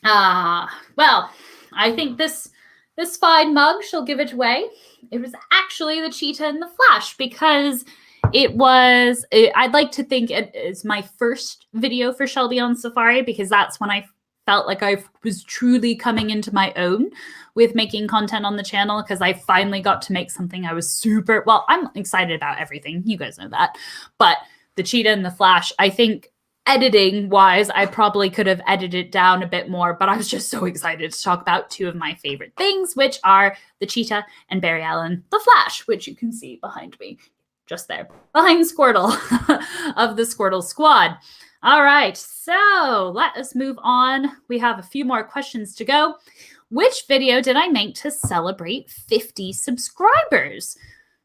Well, I think this this fine mug, she'll give it away. It was actually the cheetah and the flash because I'd like to think it is my first video for Shelby on Safari because that's when I felt like I was truly coming into my own with making content on the channel because I finally got to make something I was I'm excited about everything. You guys know that. But the cheetah and the flash, I think editing wise, I probably could have edited it down a bit more, but I was just so excited to talk about two of my favorite things, which are the cheetah and Barry Allen, the flash, which you can see behind me, just there, behind Squirtle of the Squirtle squad. All right, so let us move on. We have a few more questions to go. Which video did I make to celebrate 50 subscribers?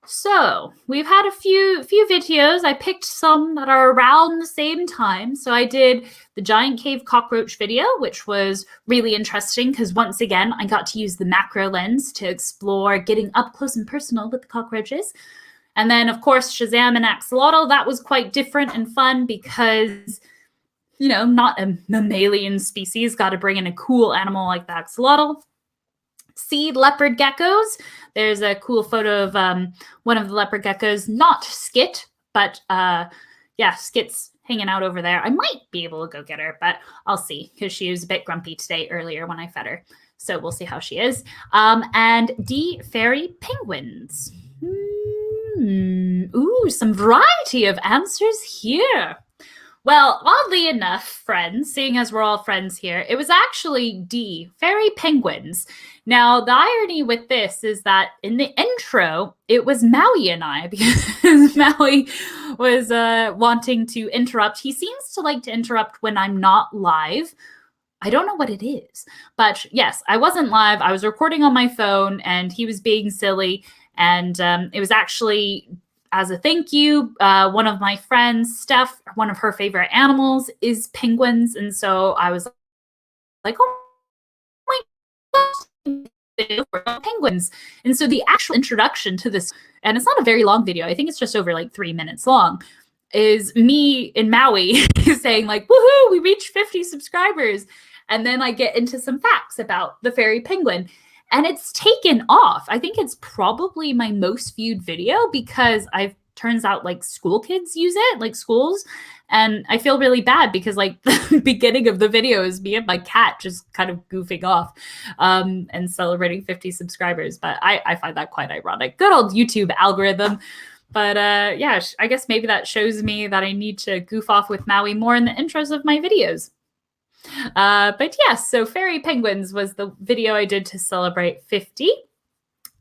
So we've had a few videos. I picked some that are around the same time. So I did the giant cave cockroach video, which was really interesting because once again, I got to use the macro lens to explore getting up close and personal with the cockroaches. And then, of course, Shazam and Axolotl. That was quite different and fun because, you know, not a mammalian species. Got to bring in a cool animal like the axolotl. Sea leopard geckos. There's a cool photo of one of the leopard geckos, not Skit, but yeah, Skit's hanging out over there. I might be able to go get her, but I'll see because she was a bit grumpy today earlier when I fed her. So we'll see how she is. And D fairy penguins. Ooh, some variety of answers here. Well, oddly enough, friends, seeing as we're all friends here, it was actually D, fairy penguins. Now, the irony with this is that in the intro, it was Maui and I, because Maui was wanting to interrupt. He seems to like to interrupt when I'm not live. I don't know what it is. But yes, I wasn't live. I was recording on my phone, and he was being silly. And it was actually, as a thank you, one of my friends, Steph, one of her favorite animals is penguins. And so I was like, oh my gosh, penguins. And so the actual introduction to this, and it's not a very long video, I think it's just over like 3 minutes long, is me in Maui saying like, woohoo, we reached 50 subscribers. And then I get into some facts about the fairy penguin. And it's taken off. I think it's probably my most viewed video because turns out like school kids use it, like schools. And I feel really bad because like the beginning of the video is me and my cat just kind of goofing off and celebrating 50 subscribers. But I find that quite ironic. Good old YouTube algorithm. But yeah, I guess maybe that shows me that I need to goof off with Maui more in the intros of my videos. But yes, so fairy penguins was the video I did to celebrate 50.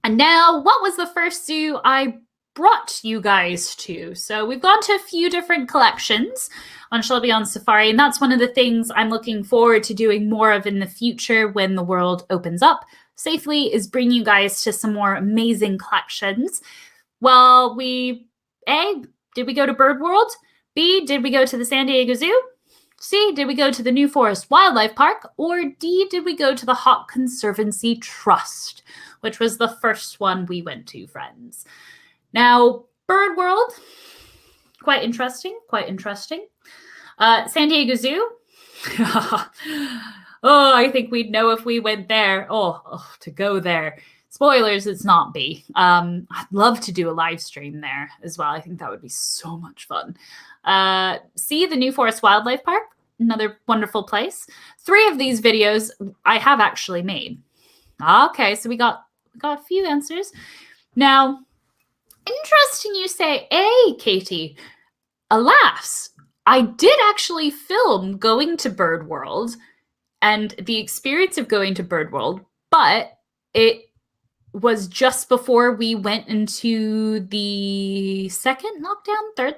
And now, what was the first zoo I brought you guys to? So we've gone to a few different collections on Shelby on Safari, and that's one of the things I'm looking forward to doing more of in the future when the world opens up safely, is bring you guys to some more amazing collections. Well, A, did we go to Bird World? B, did we go to the San Diego Zoo? C, did we go to the New Forest Wildlife Park? Or D, did we go to the Hawk Conservancy Trust, which was the first one we went to, friends? Now, Bird World, quite interesting, quite interesting. San Diego Zoo, oh, I think we'd know if we went there. Oh, to go there. Spoilers, it's not B. I'd love to do a live stream there as well. I think that would be so much fun. C, the New Forest Wildlife Park, another wonderful place. 3 of these videos I have actually made. Okay, so we got a few answers. Now, interesting you say A, Katie. Alas, I did actually film going to Bird World and the experience of going to Bird World, but it was just before we went into the third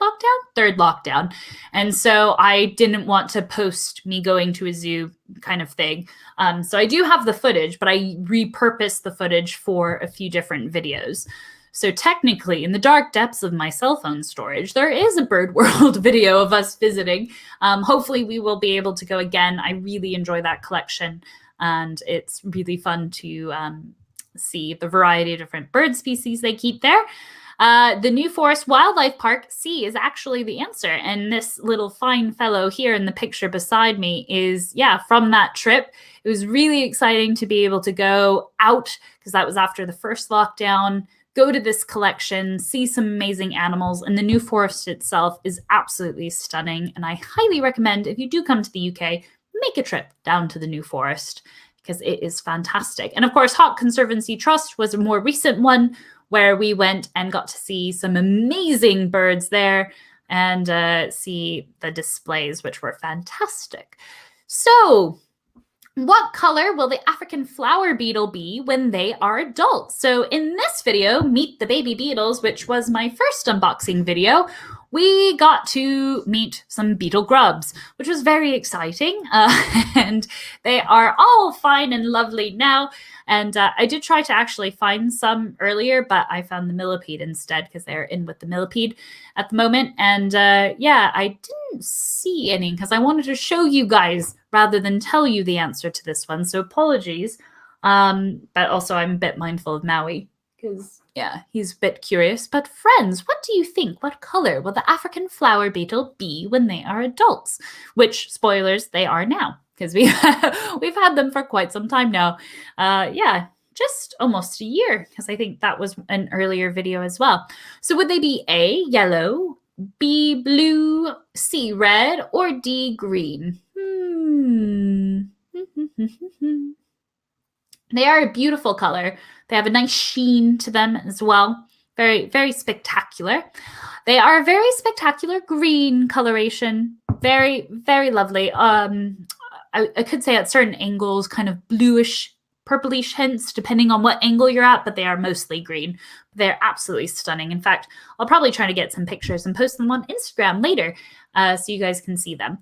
lockdown. And so I didn't want to post me going to a zoo kind of thing. So I do have the footage, but I repurposed the footage for a few different videos. So technically, in the dark depths of my cell phone storage, there is a Bird World video of us visiting. Hopefully we will be able to go again. I really enjoy that collection, and it's really fun to see the variety of different bird species they keep there. The New Forest Wildlife Park, C, is actually the answer. And this little fine fellow here in the picture beside me is, yeah, from that trip. It was really exciting to be able to go out, because that was after the first lockdown, go to this collection, see some amazing animals, and the New Forest itself is absolutely stunning. And I highly recommend, if you do come to the UK, make a trip down to the New Forest, because it is fantastic. And of course, Hawk Conservancy Trust was a more recent one where we went and got to see some amazing birds there and see the displays, which were fantastic. So, what color will the African flower beetle be when they are adults? So in this video, Meet the Baby Beetles, which was my first unboxing video, we got to meet some beetle grubs, which was very exciting. And they are all fine and lovely now. And I did try to actually find some earlier, but I found the millipede instead, because they're in with the millipede at the moment. And yeah, I didn't see any because I wanted to show you guys rather than tell you the answer to this one. So apologies. But also I'm a bit mindful of Maui because, yeah, he's a bit curious. But friends, what do you think? What color will the African flower beetle be when they are adults? Which, spoilers, they are now, because we've had them for quite some time now. Yeah, just almost a year, because I think that was an earlier video as well. So would they be A, yellow, B, blue, C, red, or D, green? They are a beautiful color. They have a nice sheen to them as well. Very, very spectacular. They are a very spectacular green coloration. Very, very lovely. I could say at certain angles, kind of bluish, purplish hints, depending on what angle you're at, but they are mostly green. They're absolutely stunning. In fact, I'll probably try to get some pictures and post them on Instagram later so you guys can see them.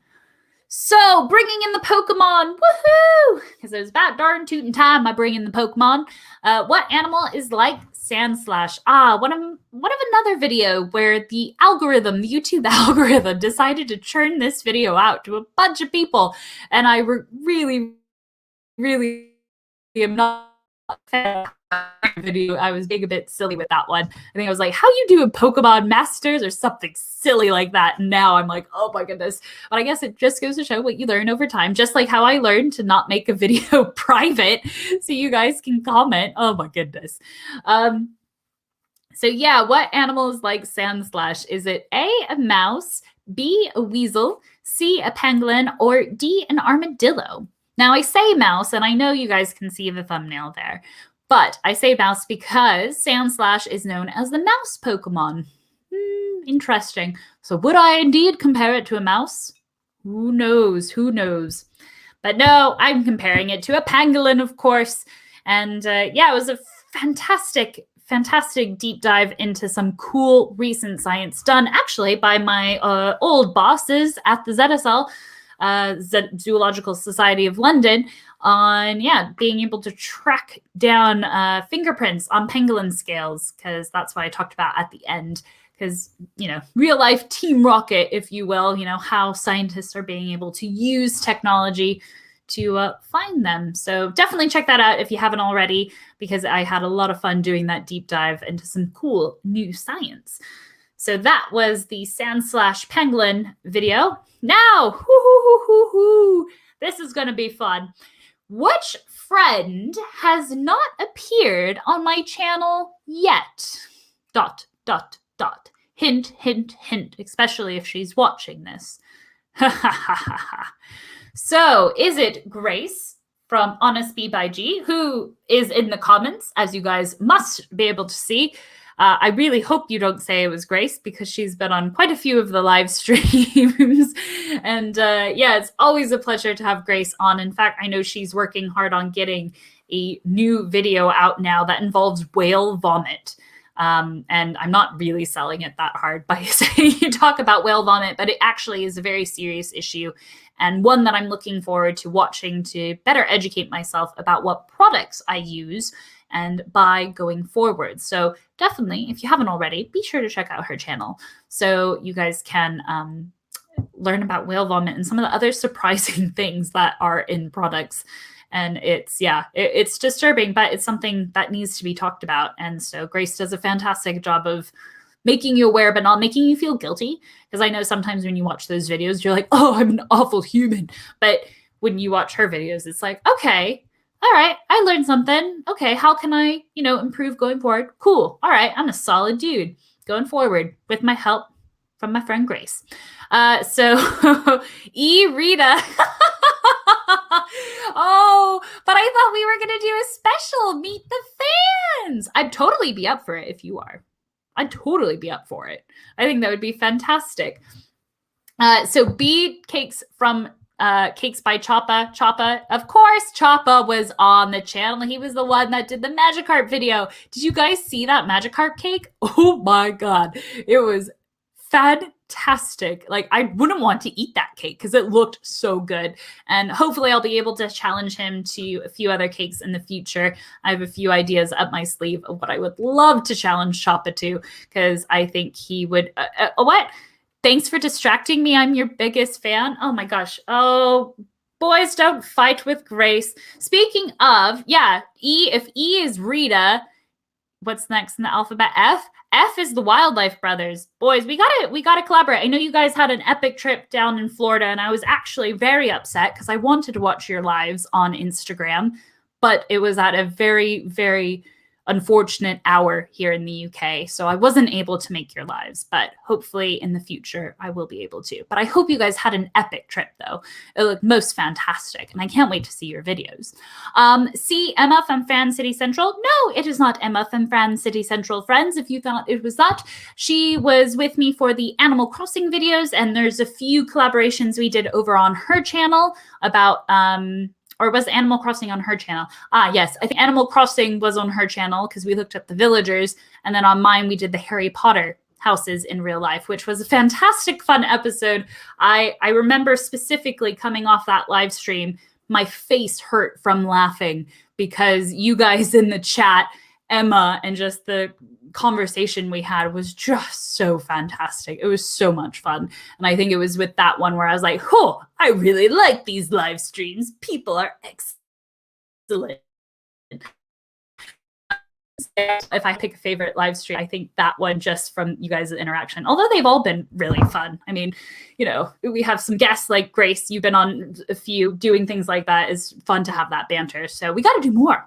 So, bringing in the Pokemon, woohoo! Because it was about darn tootin' time I bring in the Pokemon. What animal is like Sandslash? One of another video where the algorithm, the YouTube algorithm, decided to churn this video out to a bunch of people, and I really, really am not a fan of that video. I was being a bit silly with that one. I think I was like, how you do a Pokemon Masters or something silly like that. And now I'm like, oh my goodness. But I guess it just goes to show what you learn over time. Just like how I learned to not make a video private so you guys can comment. Oh my goodness. So yeah, what animal is like Sandslash? Is it A, a mouse, B, a weasel, C, a pangolin, or D, an armadillo? Now I say mouse, and I know you guys can see the thumbnail there, but I say mouse because Sandslash is known as the mouse Pokemon. Interesting. So would I indeed compare it to a mouse? Who knows? Who knows? But no, I'm comparing it to a pangolin, of course. And yeah, it was a fantastic deep dive into some cool recent science done actually by my old bosses at the ZSL, Zoological Society of London, on being able to track down fingerprints on pangolin scales, because that's what I talked about at the end. Because, you know, real life Team Rocket, if you will, you know, how scientists are being able to use technology to find them. So definitely check that out if you haven't already, because I had a lot of fun doing that deep dive into some cool new science. So that was the Sandslash pangolin video. Now, this is going to be fun. Which friend has not appeared on my channel yet? ... Hint, hint, hint, especially if she's watching this. So, is it Grace from Honest Bee by G, who is in the comments, as you guys must be able to see? I really hope you don't say it was Grace, because she's been on quite a few of the live streams. And yeah, it's always a pleasure to have Grace on. In fact, I know she's working hard on getting a new video out now that involves whale vomit. And I'm not really selling it that hard by saying you talk about whale vomit, but it actually is a very serious issue, and one that I'm looking forward to watching to better educate myself about what products I use and buy going forward. So definitely, if you haven't already, be sure to check out her channel so you guys can learn about whale vomit and some of the other surprising things that are in products. And it's disturbing, but it's something that needs to be talked about. And so Grace does a fantastic job of making you aware, but not making you feel guilty. Because I know sometimes when you watch those videos, you're like, oh, I'm an awful human. But when you watch her videos, it's like, okay, all right, I learned something. Okay, how can I, improve going forward? Cool. All right, I'm a solid dude going forward with my help from my friend Grace. So Rita. Oh, but I thought we were going to do a special Meet the Fans. I'd totally be up for it if you are. I'd totally be up for it. I think that would be fantastic. So B Cakes from Cakes by Choppa. Choppa, of course, Choppa was on the channel. He was the one that did the Magikarp video. Did you guys see that Magikarp cake? Oh my God. It was fantastic. Like, I wouldn't want to eat that cake because it looked so good. And hopefully I'll be able to challenge him to a few other cakes in the future. I have a few ideas up my sleeve of what I would love to challenge Choppa to, because I think he would... what? Thanks for distracting me. I'm your biggest fan. Oh my gosh. Oh, boys don't fight with Grace. Speaking of, if E is Rita, what's next in the alphabet? F? F is the Wildlife Brothers. Boys, we gotta collaborate. I know you guys had an epic trip down in Florida, and I was actually very upset because I wanted to watch your lives on Instagram, but it was at a very, very unfortunate hour here in the UK. So I wasn't able to make your lives, but hopefully in the future I will be able to. But I hope you guys had an epic trip though. It looked most fantastic and I can't wait to see your videos. See Emma from Fan City Central. No, it is not Emma from Fan City Central, friends. If you thought it was that, she was with me for the Animal Crossing videos, and there's a few collaborations we did over on her channel about or was Animal Crossing on her channel? Yes, I think Animal Crossing was on her channel because we looked at the villagers. And then on mine, we did the Harry Potter houses in real life, which was a fantastic, fun episode. I remember specifically coming off that live stream, my face hurt from laughing because you guys in the chat, Emma, and just the conversation we had was just so fantastic. It was so much fun. And I think it was with that one where I was like, oh, I really like these live streams. People are excellent. If I pick a favorite live stream, I think that one, just from you guys' interaction, although they've all been really fun. I mean, we have some guests like Grace. You've been on a few. Doing things like that is fun to have that banter. So we got to do more.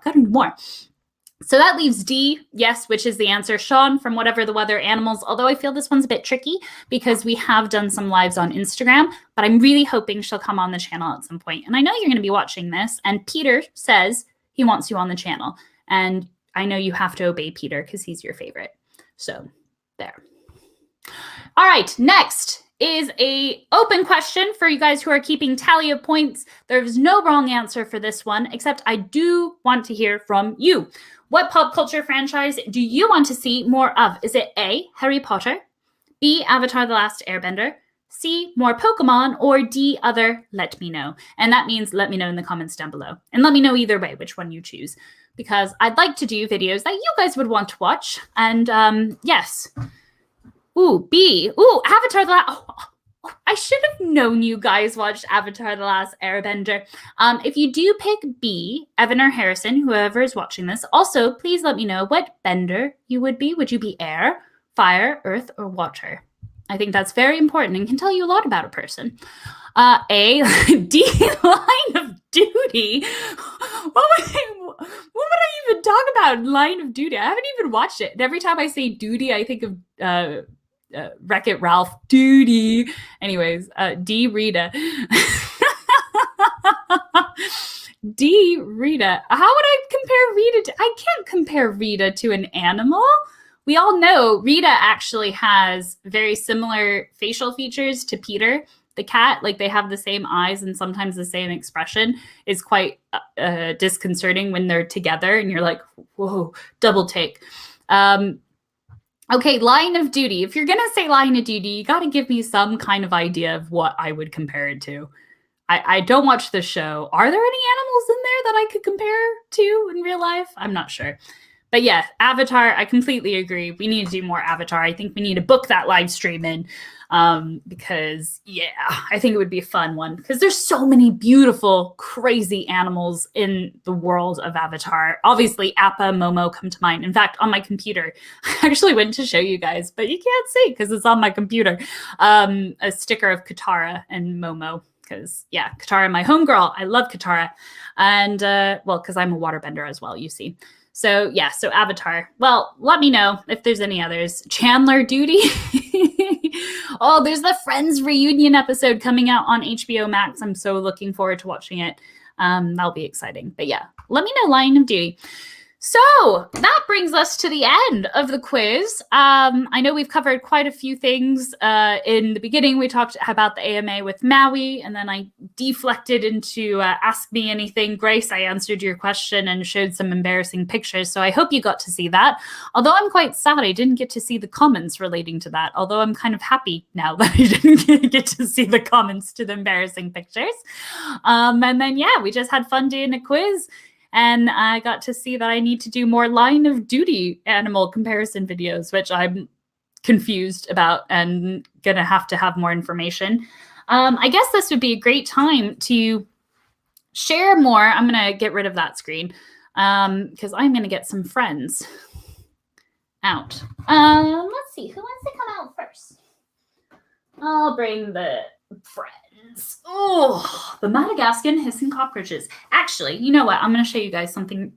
So that leaves D, yes, which is the answer. Sean from Whatever the Weather Animals, although I feel this one's a bit tricky because we have done some lives on Instagram, but I'm really hoping she'll come on the channel at some point. And I know you're going to be watching this, and Peter says he wants you on the channel. And I know you have to obey Peter because he's your favorite. So there. All right, next is a open question for you guys who are keeping tally of points. There's no wrong answer for this one, except I do want to hear from you. What pop culture franchise do you want to see more of? Is it A, Harry Potter, B, Avatar The Last Airbender, C, more Pokemon, or D, other? Let me know. And that means let me know in the comments down below. And let me know either way which one you choose, because I'd like to do videos that you guys would want to watch. And yes. Ooh, B. Ooh, Avatar The Last... Oh, I should have known you guys watched Avatar The Last Airbender. If you do pick B, Evan or Harrison, whoever is watching this, also please let me know what bender you would be. Would you be air, fire, earth, or water? I think that's very important and can tell you a lot about a person. A, D, Line of Duty. What would I even talk about Line of Duty? I haven't even watched it. And every time I say duty, I think of Wreck-It Ralph. Duty. Anyways, D, Rita. D, Rita. How would I compare Rita to... I can't compare Rita to an animal. We all know Rita actually has very similar facial features to Peter the cat. Like, they have the same eyes and sometimes the same expression. Is quite disconcerting when they're together and you're like, whoa, double take. Okay, Line of Duty. If you're going to say Line of Duty, you got to give me some kind of idea of what I would compare it to. I don't watch the show. Are there any animals in there that I could compare to in real life? I'm not sure. But yeah, Avatar, I completely agree. We need to do more Avatar. I think we need to book that live stream in because, yeah, I think it would be a fun one because there's so many beautiful, crazy animals in the world of Avatar. Obviously, Appa, Momo come to mind. In fact, on my computer, I actually went to show you guys, but you can't see because it's on my computer, a sticker of Katara and Momo. Because, yeah, Katara, my homegirl. I love Katara. And, well, because I'm a waterbender as well, you see. So, yeah, so Avatar. Well, let me know if there's any others. Chandler Duty. Oh, there's the Friends reunion episode coming out on HBO Max. I'm so looking forward to watching it. That'll be exciting. But yeah, let me know, Line of Duty. So that brings us to the end of the quiz. I know we've covered quite a few things. In the beginning, we talked about the AMA with Maui, and then I deflected into Ask Me Anything. Grace, I answered your question and showed some embarrassing pictures, so I hope you got to see that. Although I'm quite sad I didn't get to see the comments relating to that, although I'm kind of happy now that I didn't get to see the comments to the embarrassing pictures. And then, yeah, we just had fun doing a quiz. And I got to see that I need to do more Line of Duty animal comparison videos, which I'm confused about and gonna have to have more information. I guess this would be a great time to share more. I'm gonna get rid of that screen because I'm gonna get some friends out. Let's see, who wants to come out first? I'll bring the friends. Oh, the Madagascan hissing cockroaches. Actually, you know what? I'm going to show you guys something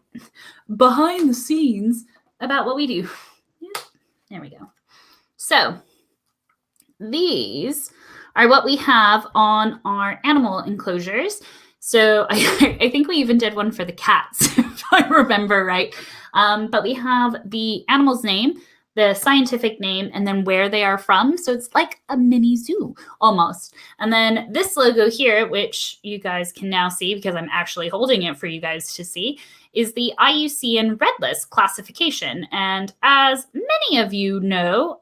behind the scenes about what we do. Yeah, there we go. So these are what we have on our animal enclosures. So I think we even did one for the cats, if I remember right. But we have the animal's name, the scientific name, and then where they are from. So it's like a mini zoo almost. And then this logo here, which you guys can now see because I'm actually holding it for you guys to see, is the IUCN Red List classification. And as many of you know,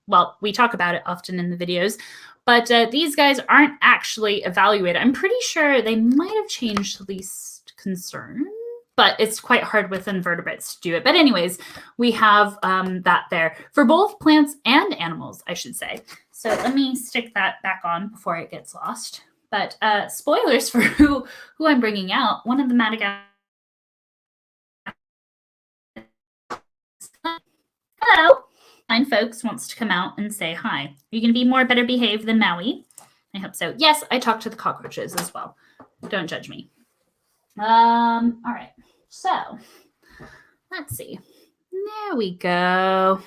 well, we talk about it often in the videos, but these guys aren't actually evaluated. I'm pretty sure they might have changed to least concern, but it's quite hard with invertebrates to do it. But anyways, we have that there for both plants and animals, I should say. So let me stick that back on before it gets lost. But spoilers for who I'm bringing out. One of the Madagascar. Hello. Fine folks wants to come out and say hi. Are you going to be more better behaved than Maui? I hope so. Yes, I talked to the cockroaches as well. Don't judge me. All right. So let's see. There we go.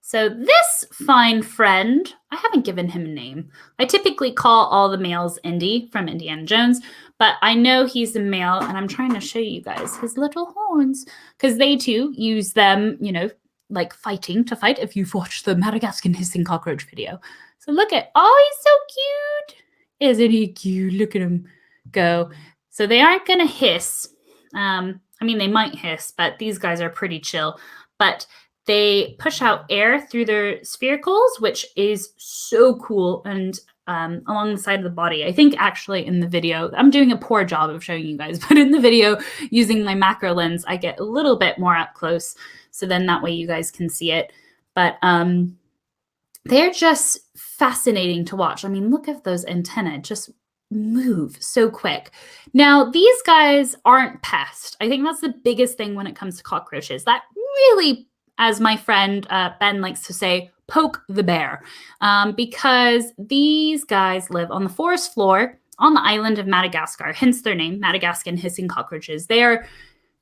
So this fine friend, I haven't given him a name. I typically call all the males Indy from Indiana Jones, but I know he's a male, and I'm trying to show you guys his little horns because they too use them, you know, like fighting to fight if you've watched the Madagascan hissing cockroach video. So look at, oh, he's so cute. Isn't he cute? Look at him go. So they aren't going to hiss. I mean, they might hiss, but these guys are pretty chill. But they push out air through their sphericals, which is so cool, and along the side of the body. I think actually in the video, I'm doing a poor job of showing you guys, but in the video, using my macro lens, I get a little bit more up close. So then that way you guys can see it. But they're just fascinating to watch. I mean, look at those antennae, just move so quick. Now, these guys aren't pests. I think that's the biggest thing when it comes to cockroaches. That really, as my friend Ben likes to say, poke the bear, because these guys live on the forest floor on the island of Madagascar, hence their name, Madagascan hissing cockroaches. They are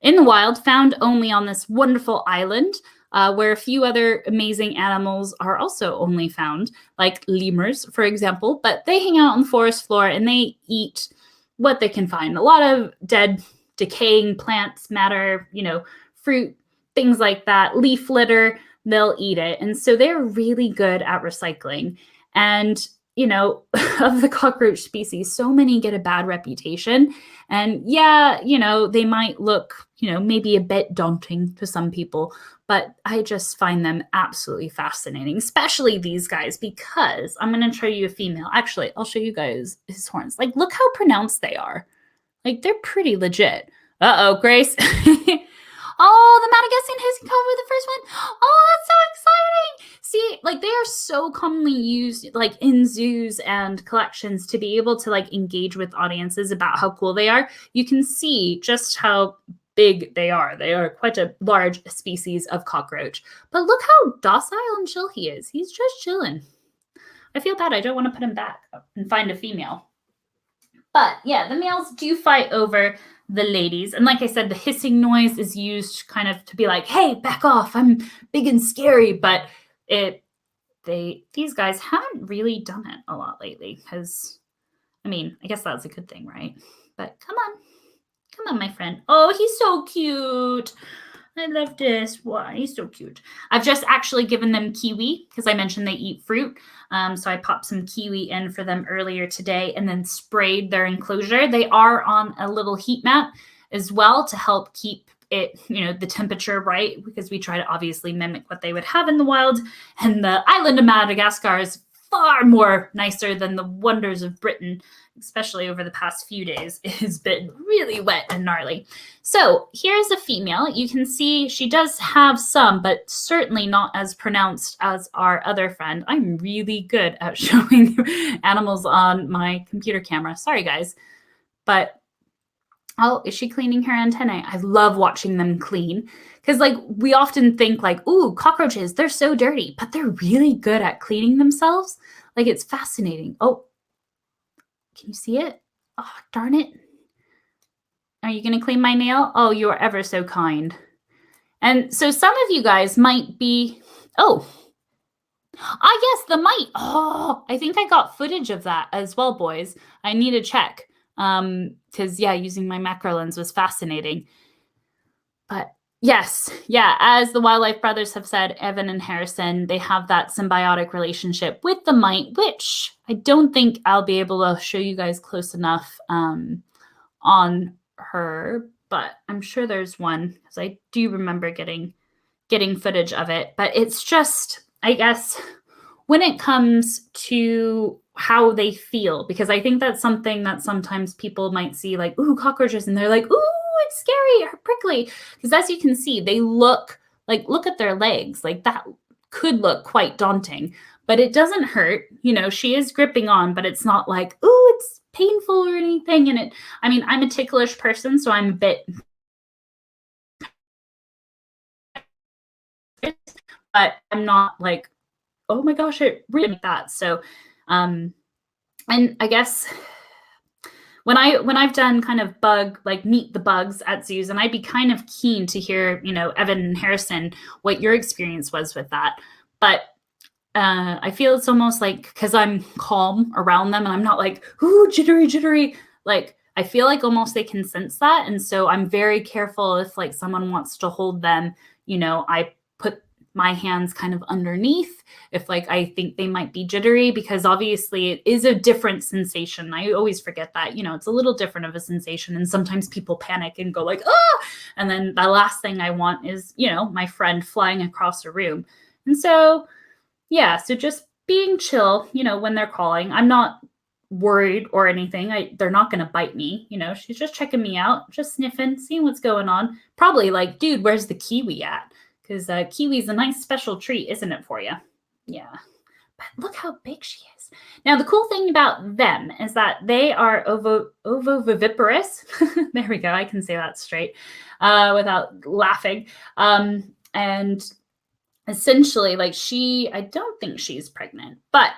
in the wild, found only on this wonderful island, where a few other amazing animals are also only found, like lemurs, for example. But they hang out on the forest floor and they eat what they can find. A lot of dead, decaying plants, matter, you know, fruit, things like that, leaf litter, they'll eat it. And so they're really good at recycling. And, you know, of the cockroach species, so many get a bad reputation. And yeah, you know, they might look, you know, maybe a bit daunting to some people, but I just find them absolutely fascinating, especially these guys, because I'm going to show you a female. Actually, I'll show you guys his horns. Like, look how pronounced they are. Like, they're pretty legit. Uh-oh, Grace. Oh, the Madagascan hissing cover, the first one. Oh, that's so exciting. See, like they are so commonly used like in zoos and collections to be able to like engage with audiences about how cool they are. You can see just how big they are. They are quite a large species of cockroach. But look how docile and chill he is. He's just chilling. I feel bad. I don't want to put him back and find a female. But yeah, the males do fight over the ladies. And like I said, the hissing noise is used kind of to be like, hey, back off. I'm big and scary. But these guys haven't really done it a lot lately because, I mean, I guess that's a good thing, right? But come on, my friend. Oh, he's so cute. I love this. Why? He's so cute. I've just actually given them kiwi because I mentioned they eat fruit. So I popped some kiwi in for them earlier today and then sprayed their enclosure. They are on a little heat mat as well to help keep it, the temperature right, because we try to obviously mimic what they would have in the wild. And the island of Madagascar is far more nicer than the wonders of Britain, especially over the past few days. It has been really wet and gnarly. So here's a female. You can see she does have some, but certainly not as pronounced as our other friend. I'm really good at showing animals on my computer camera. Sorry, guys. But, oh, is she cleaning her antennae? I love watching them clean. Because, like, we often think, like, ooh, cockroaches, they're so dirty. But they're really good at cleaning themselves. Like, it's fascinating. Oh, can you see it? Oh, darn it. Are you going to clean my nail? Oh, you are ever so kind. And so some of you guys might be, yes, the mite. Oh, I think I got footage of that as well, boys. I need to check. Because, yeah, using my macro lens was fascinating. But yes, yeah, as the Wildlife Brothers have said, Evan and Harrison, they have that symbiotic relationship with the mite, which I don't think I'll be able to show you guys close enough on her, but I'm sure there's one because I do remember getting footage of it. But it's just, I guess, when it comes to how they feel, because I think that's something that sometimes people might see like, ooh, cockroaches, and they're like, ooh, it's scary or prickly. Because as you can see, they look at their legs. Like that could look quite daunting, but it doesn't hurt. She is gripping on, but it's not like, ooh, it's painful or anything. And I'm a ticklish person, so I'm a bit, but I'm not like, oh my gosh, it really like that. So, and I guess when I've done kind of meet the bugs at zoos, and I'd be kind of keen to hear, Evan and Harrison, what your experience was with that. But I feel it's almost like because I'm calm around them and I'm not like, ooh, jittery. Like I feel like almost they can sense that. And so I'm very careful if like someone wants to hold them, I put my hands kind of underneath if like I think they might be jittery, because obviously it is a different sensation. I always forget that, it's a little different of a sensation. And sometimes people panic and go like, ah, and then the last thing I want is, my friend flying across a room. And so, yeah, so just being chill, when they're calling. I'm not worried or anything. They're not going to bite me. She's just checking me out, just sniffing, seeing what's going on. Probably like, dude, where's the kiwi at? Because kiwi's a nice special treat, isn't it, for you? Yeah. But look how big she is. Now, the cool thing about them is that they are ovoviviparous. There we go. I can say that straight without laughing. And essentially, like I don't think she's pregnant, but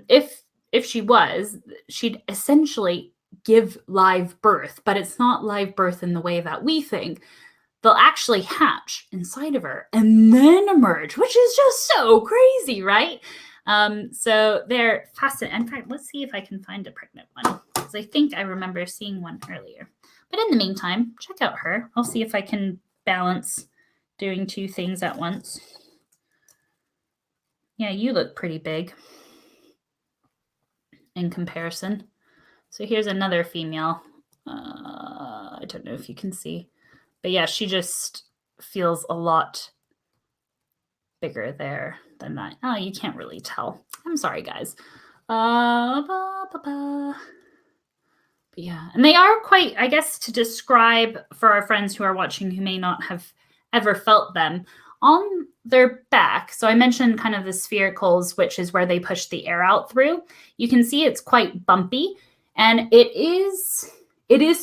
if she was, she'd essentially give live birth, but it's not live birth in the way that we think. They'll actually hatch inside of her and then emerge, which is just so crazy, right? So they're fascinating. In fact, let's see if I can find a pregnant one, because I think I remember seeing one earlier. But in the meantime, check out her. I'll see if I can balance doing two things at once. Yeah, you look pretty big in comparison. So here's another female. I don't know if you can see. But yeah, she just feels a lot bigger there than that. Oh, you can't really tell. I'm sorry, guys. But yeah, and they are quite, I guess, to describe for our friends who are watching who may not have ever felt them on their back. So I mentioned kind of the sphericals, which is where they push the air out through. You can see it's quite bumpy, and it is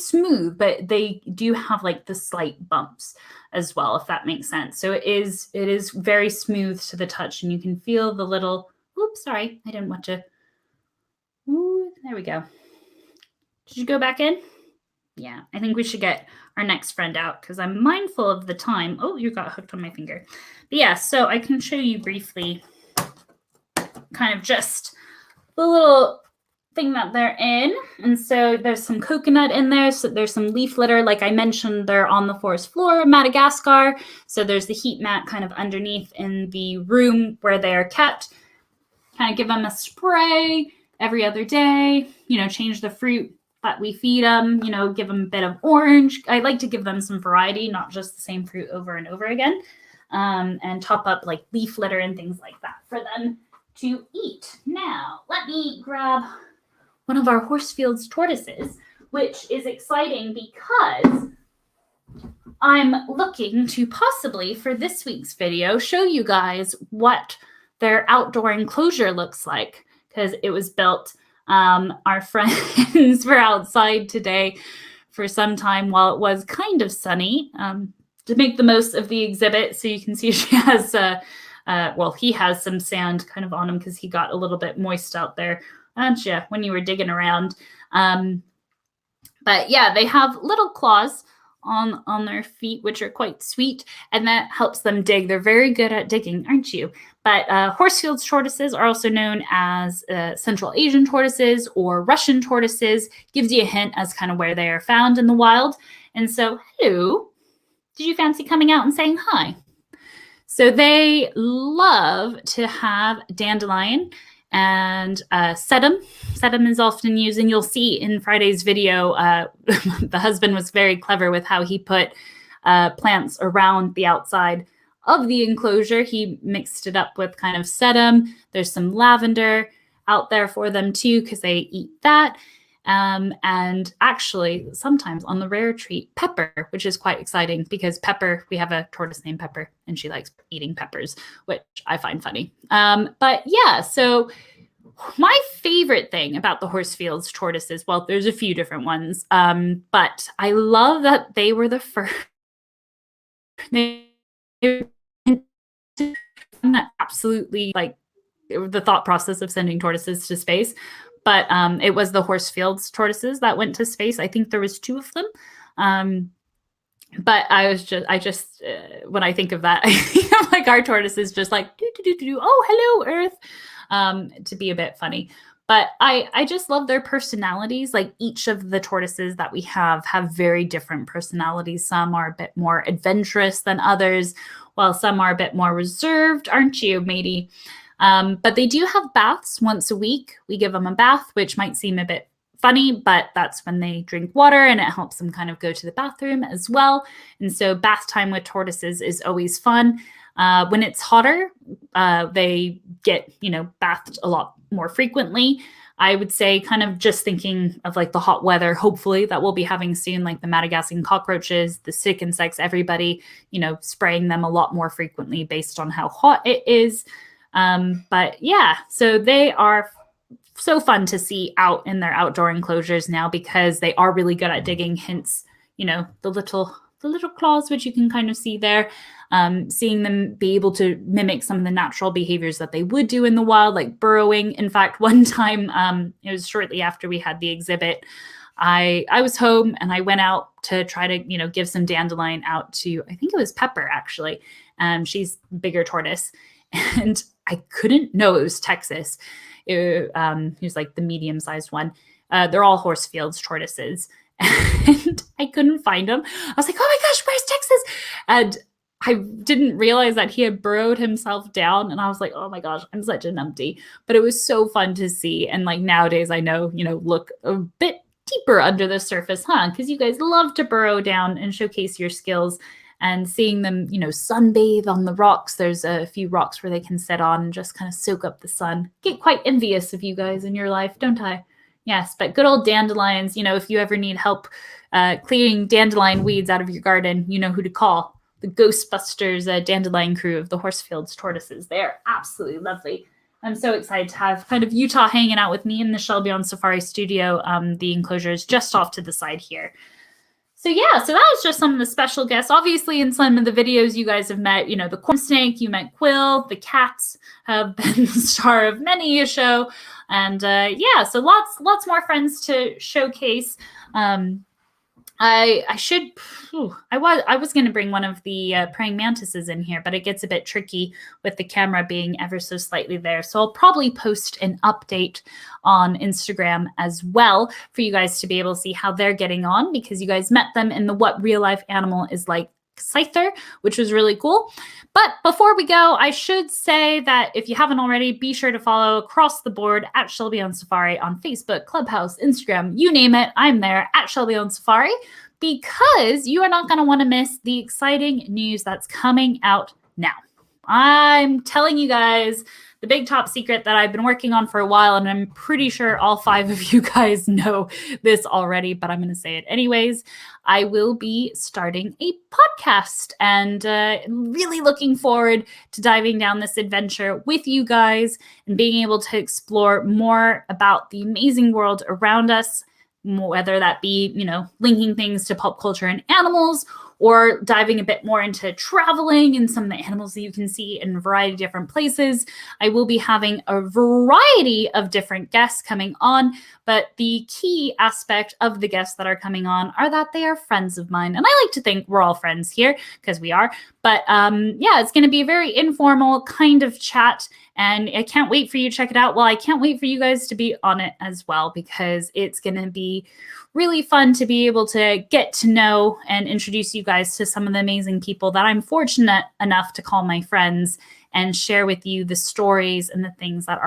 smooth, but they do have like the slight bumps as well, if that makes sense. So it is very smooth to the touch, and you can feel the little, oops, sorry, I didn't want to. Ooh, there we go. Did you go back in? Yeah, I think we should get our next friend out because I'm mindful of the time. Oh, you got hooked on my finger. But yeah, so I can show you briefly kind of just the little thing that they're in. And so there's some coconut in there. So there's some leaf litter. Like I mentioned, they're on the forest floor of Madagascar. So there's the heat mat kind of underneath in the room where they are kept. Kind of give them a spray every other day, change the fruit that we feed them, give them a bit of orange. I like to give them some variety, not just the same fruit over and over again, and top up like leaf litter and things like that for them to eat. Now, let me grab one of our Horsfield's tortoises, which is exciting because I'm looking to possibly, for this week's video, show you guys what their outdoor enclosure looks like, because it was built. Our friends were outside today for some time while it was kind of sunny to make the most of the exhibit. So you can see she has, he has some sand kind of on him because he got a little bit moist out there, when you were digging around. But yeah, they have little claws on their feet, which are quite sweet, and that helps them dig. They're very good at digging, aren't you? But Horsfield's tortoises are also known as Central Asian tortoises or Russian tortoises. Gives you a hint as kind of where they are found in the wild. And so, hello, did you fancy coming out and saying hi? So they love to have dandelion and sedum. Sedum is often used, and you'll see in Friday's video, the husband was very clever with how he put plants around the outside of the enclosure. He mixed it up with kind of sedum. There's some lavender out there for them too, because they eat that. And actually, sometimes on the rare treat, pepper, which is quite exciting because Pepper, we have a tortoise named Pepper, and she likes eating peppers, which I find funny. But yeah, so my favorite thing about the Horsfield's tortoises, well, there's a few different ones, but I love that they were the first. Absolutely, like the thought process of sending tortoises to space. But it was the Horsfield's tortoises that went to space. I think there was 2 of them. But when I think of that, I think of like our tortoises just like, oh, hello, Earth, to be a bit funny. But I just love their personalities. Like each of the tortoises that we have very different personalities. Some are a bit more adventurous than others, while some are a bit more reserved, aren't you, matey? But they do have baths once a week. We give them a bath, which might seem a bit funny, but that's when they drink water and it helps them kind of go to the bathroom as well. And so bath time with tortoises is always fun. When it's hotter, they get, bathed a lot more frequently. I would say kind of just thinking of like the hot weather, hopefully that we'll be having soon, like the Madagascan cockroaches, the stick insects, everybody, spraying them a lot more frequently based on how hot it is. But yeah, so they are so fun to see out in their outdoor enclosures now because they are really good at digging, hence, the little claws, which you can kind of see there, seeing them be able to mimic some of the natural behaviors that they would do in the wild, like burrowing. In fact, one time, it was shortly after we had the exhibit, I was home and I went out to try to, give some dandelion out to, I think it was Pepper actually. She's a bigger tortoise. And I couldn't know it was Texas. It was like the medium-sized one. They're all Horsfield's tortoises. And I couldn't find him. I was like, oh my gosh, where's Texas? And I didn't realize that he had burrowed himself down. And I was like, oh my gosh, I'm such a numpty. But it was so fun to see. And like nowadays I know, look a bit deeper under the surface, huh? Because you guys love to burrow down and showcase your skills. And seeing them, sunbathe on the rocks. There's a few rocks where they can sit on and just kind of soak up the sun. Get quite envious of you guys in your life, don't I? Yes, but good old dandelions, if you ever need help clearing dandelion weeds out of your garden, you know who to call. Ghostbusters dandelion crew of the Horsefield's Tortoises. They're absolutely lovely. I'm so excited to have kind of Utah hanging out with me in the Shelby on Safari studio. The enclosure is just off to the side here. So yeah, so that was just some of the special guests. Obviously, in some of the videos you guys have met, the corn snake, you met Quill, the cats have been the star of many a show. And yeah, so lots more friends to showcase. I was going to bring one of the praying mantises in here, but it gets a bit tricky with the camera being ever so slightly there. So I'll probably post an update on Instagram as well for you guys to be able to see how they're getting on, because you guys met them in the What Real Life Animal is Like Scyther, which was really cool. But before we go, I should say that if you haven't already, be sure to follow across the board at Shelby on Safari on Facebook, Clubhouse, Instagram, you name it, I'm there at Shelby on Safari, because you are not going to want to miss the exciting news that's coming out now. I'm telling you guys the big top secret that I've been working on for a while, and I'm pretty sure all 5 of you guys know this already, but I'm going to say it anyways. I will be starting a podcast, and really looking forward to diving down this adventure with you guys and being able to explore more about the amazing world around us, whether that be, linking things to pop culture and animals, or diving a bit more into traveling and some of the animals that you can see in a variety of different places. I will be having a variety of different guests coming on, but the key aspect of the guests that are coming on are that they are friends of mine. And I like to think we're all friends here, because we are. But yeah, it's going to be a very informal kind of chat, and I can't wait for you to check it out. Well, I can't wait for you guys to be on it as well, because it's going to be really fun to be able to get to know and introduce you guys to some of the amazing people that I'm fortunate enough to call my friends, and share with you the stories and the things that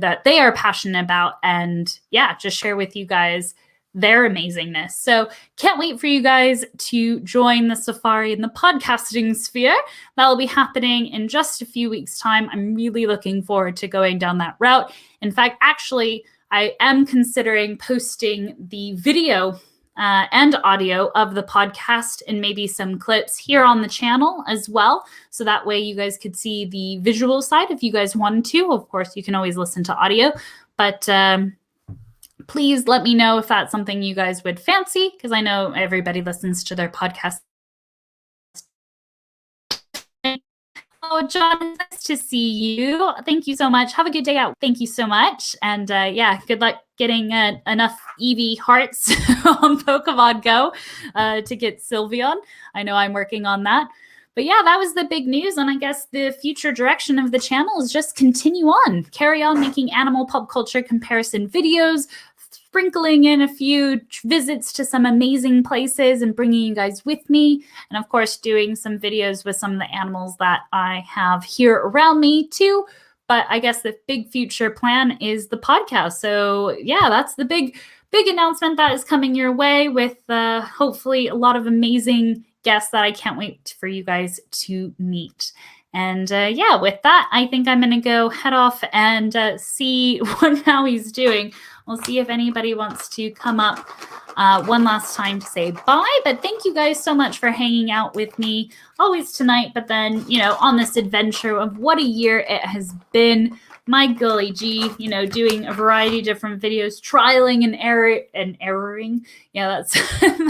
that they are passionate about, and yeah, just share with you guys their amazingness. So can't wait for you guys to join the safari in the podcasting sphere. That will be happening in just a few weeks' time. I'm really looking forward to going down that route. In fact, actually, I am considering posting the video and audio of the podcast and maybe some clips here on the channel as well. So that way you guys could see the visual side if you guys wanted to. Of course, you can always listen to audio, but please let me know if that's something you guys would fancy, because I know everybody listens to their podcast. Oh, John, it's nice to see you. Thank you so much. Have a good day out. Thank you so much. And yeah, good luck getting enough Eevee hearts on Pokemon Go to get Sylveon. I know I'm working on that. But yeah, that was the big news. And I guess the future direction of the channel is just continue on. Carry on making animal pop culture comparison videos, sprinkling in a few visits to some amazing places and bringing you guys with me. And of course, doing some videos with some of the animals that I have here around me too. But I guess the big future plan is the podcast. So yeah, that's the big announcement that is coming your way, with hopefully a lot of amazing guests that I can't wait for you guys to meet. And yeah, with that, I think I'm going to go head off and see what Maui's doing. We'll see if anybody wants to come up one last time to say bye. But thank you guys so much for hanging out with me always tonight. But then, on this adventure of what a year it has been. My golly gee, doing a variety of different videos, trialing and erroring. Yeah, that's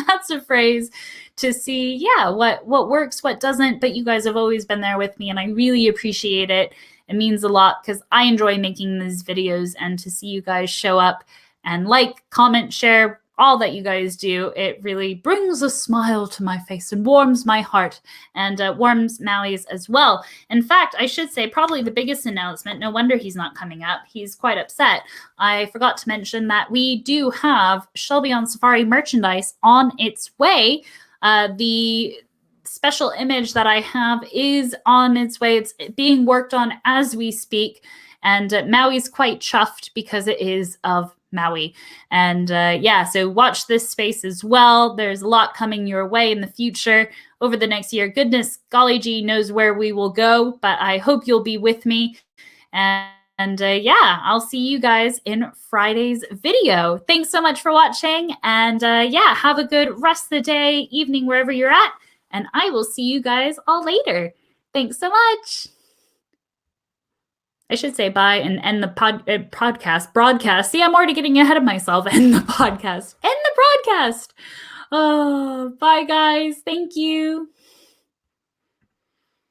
that's a phrase, to see, yeah, what works, what doesn't. But you guys have always been there with me, and I really appreciate it. It means a lot, because I enjoy making these videos, and to see you guys show up and like, comment, share, all that you guys do, it really brings a smile to my face and warms my heart, and warms Maui's as well. In fact, I should say probably the biggest announcement, no wonder he's not coming up. He's quite upset. I forgot to mention that we do have Shelby on Safari merchandise on its way. The special image that I have is on its way. It's being worked on as we speak. And Maui's quite chuffed because it is of Maui. And yeah, so watch this space as well. There's a lot coming your way in the future over the next year. Goodness, golly gee knows where we will go, but I hope you'll be with me. And yeah, I'll see you guys in Friday's video. Thanks so much for watching. And yeah, have a good rest of the day, evening, wherever you're at. and I will see you guys all later. Thanks so much. I should say bye and end the broadcast. See, I'm already getting ahead of myself. End the podcast. End the broadcast. Oh, bye, guys. Thank you.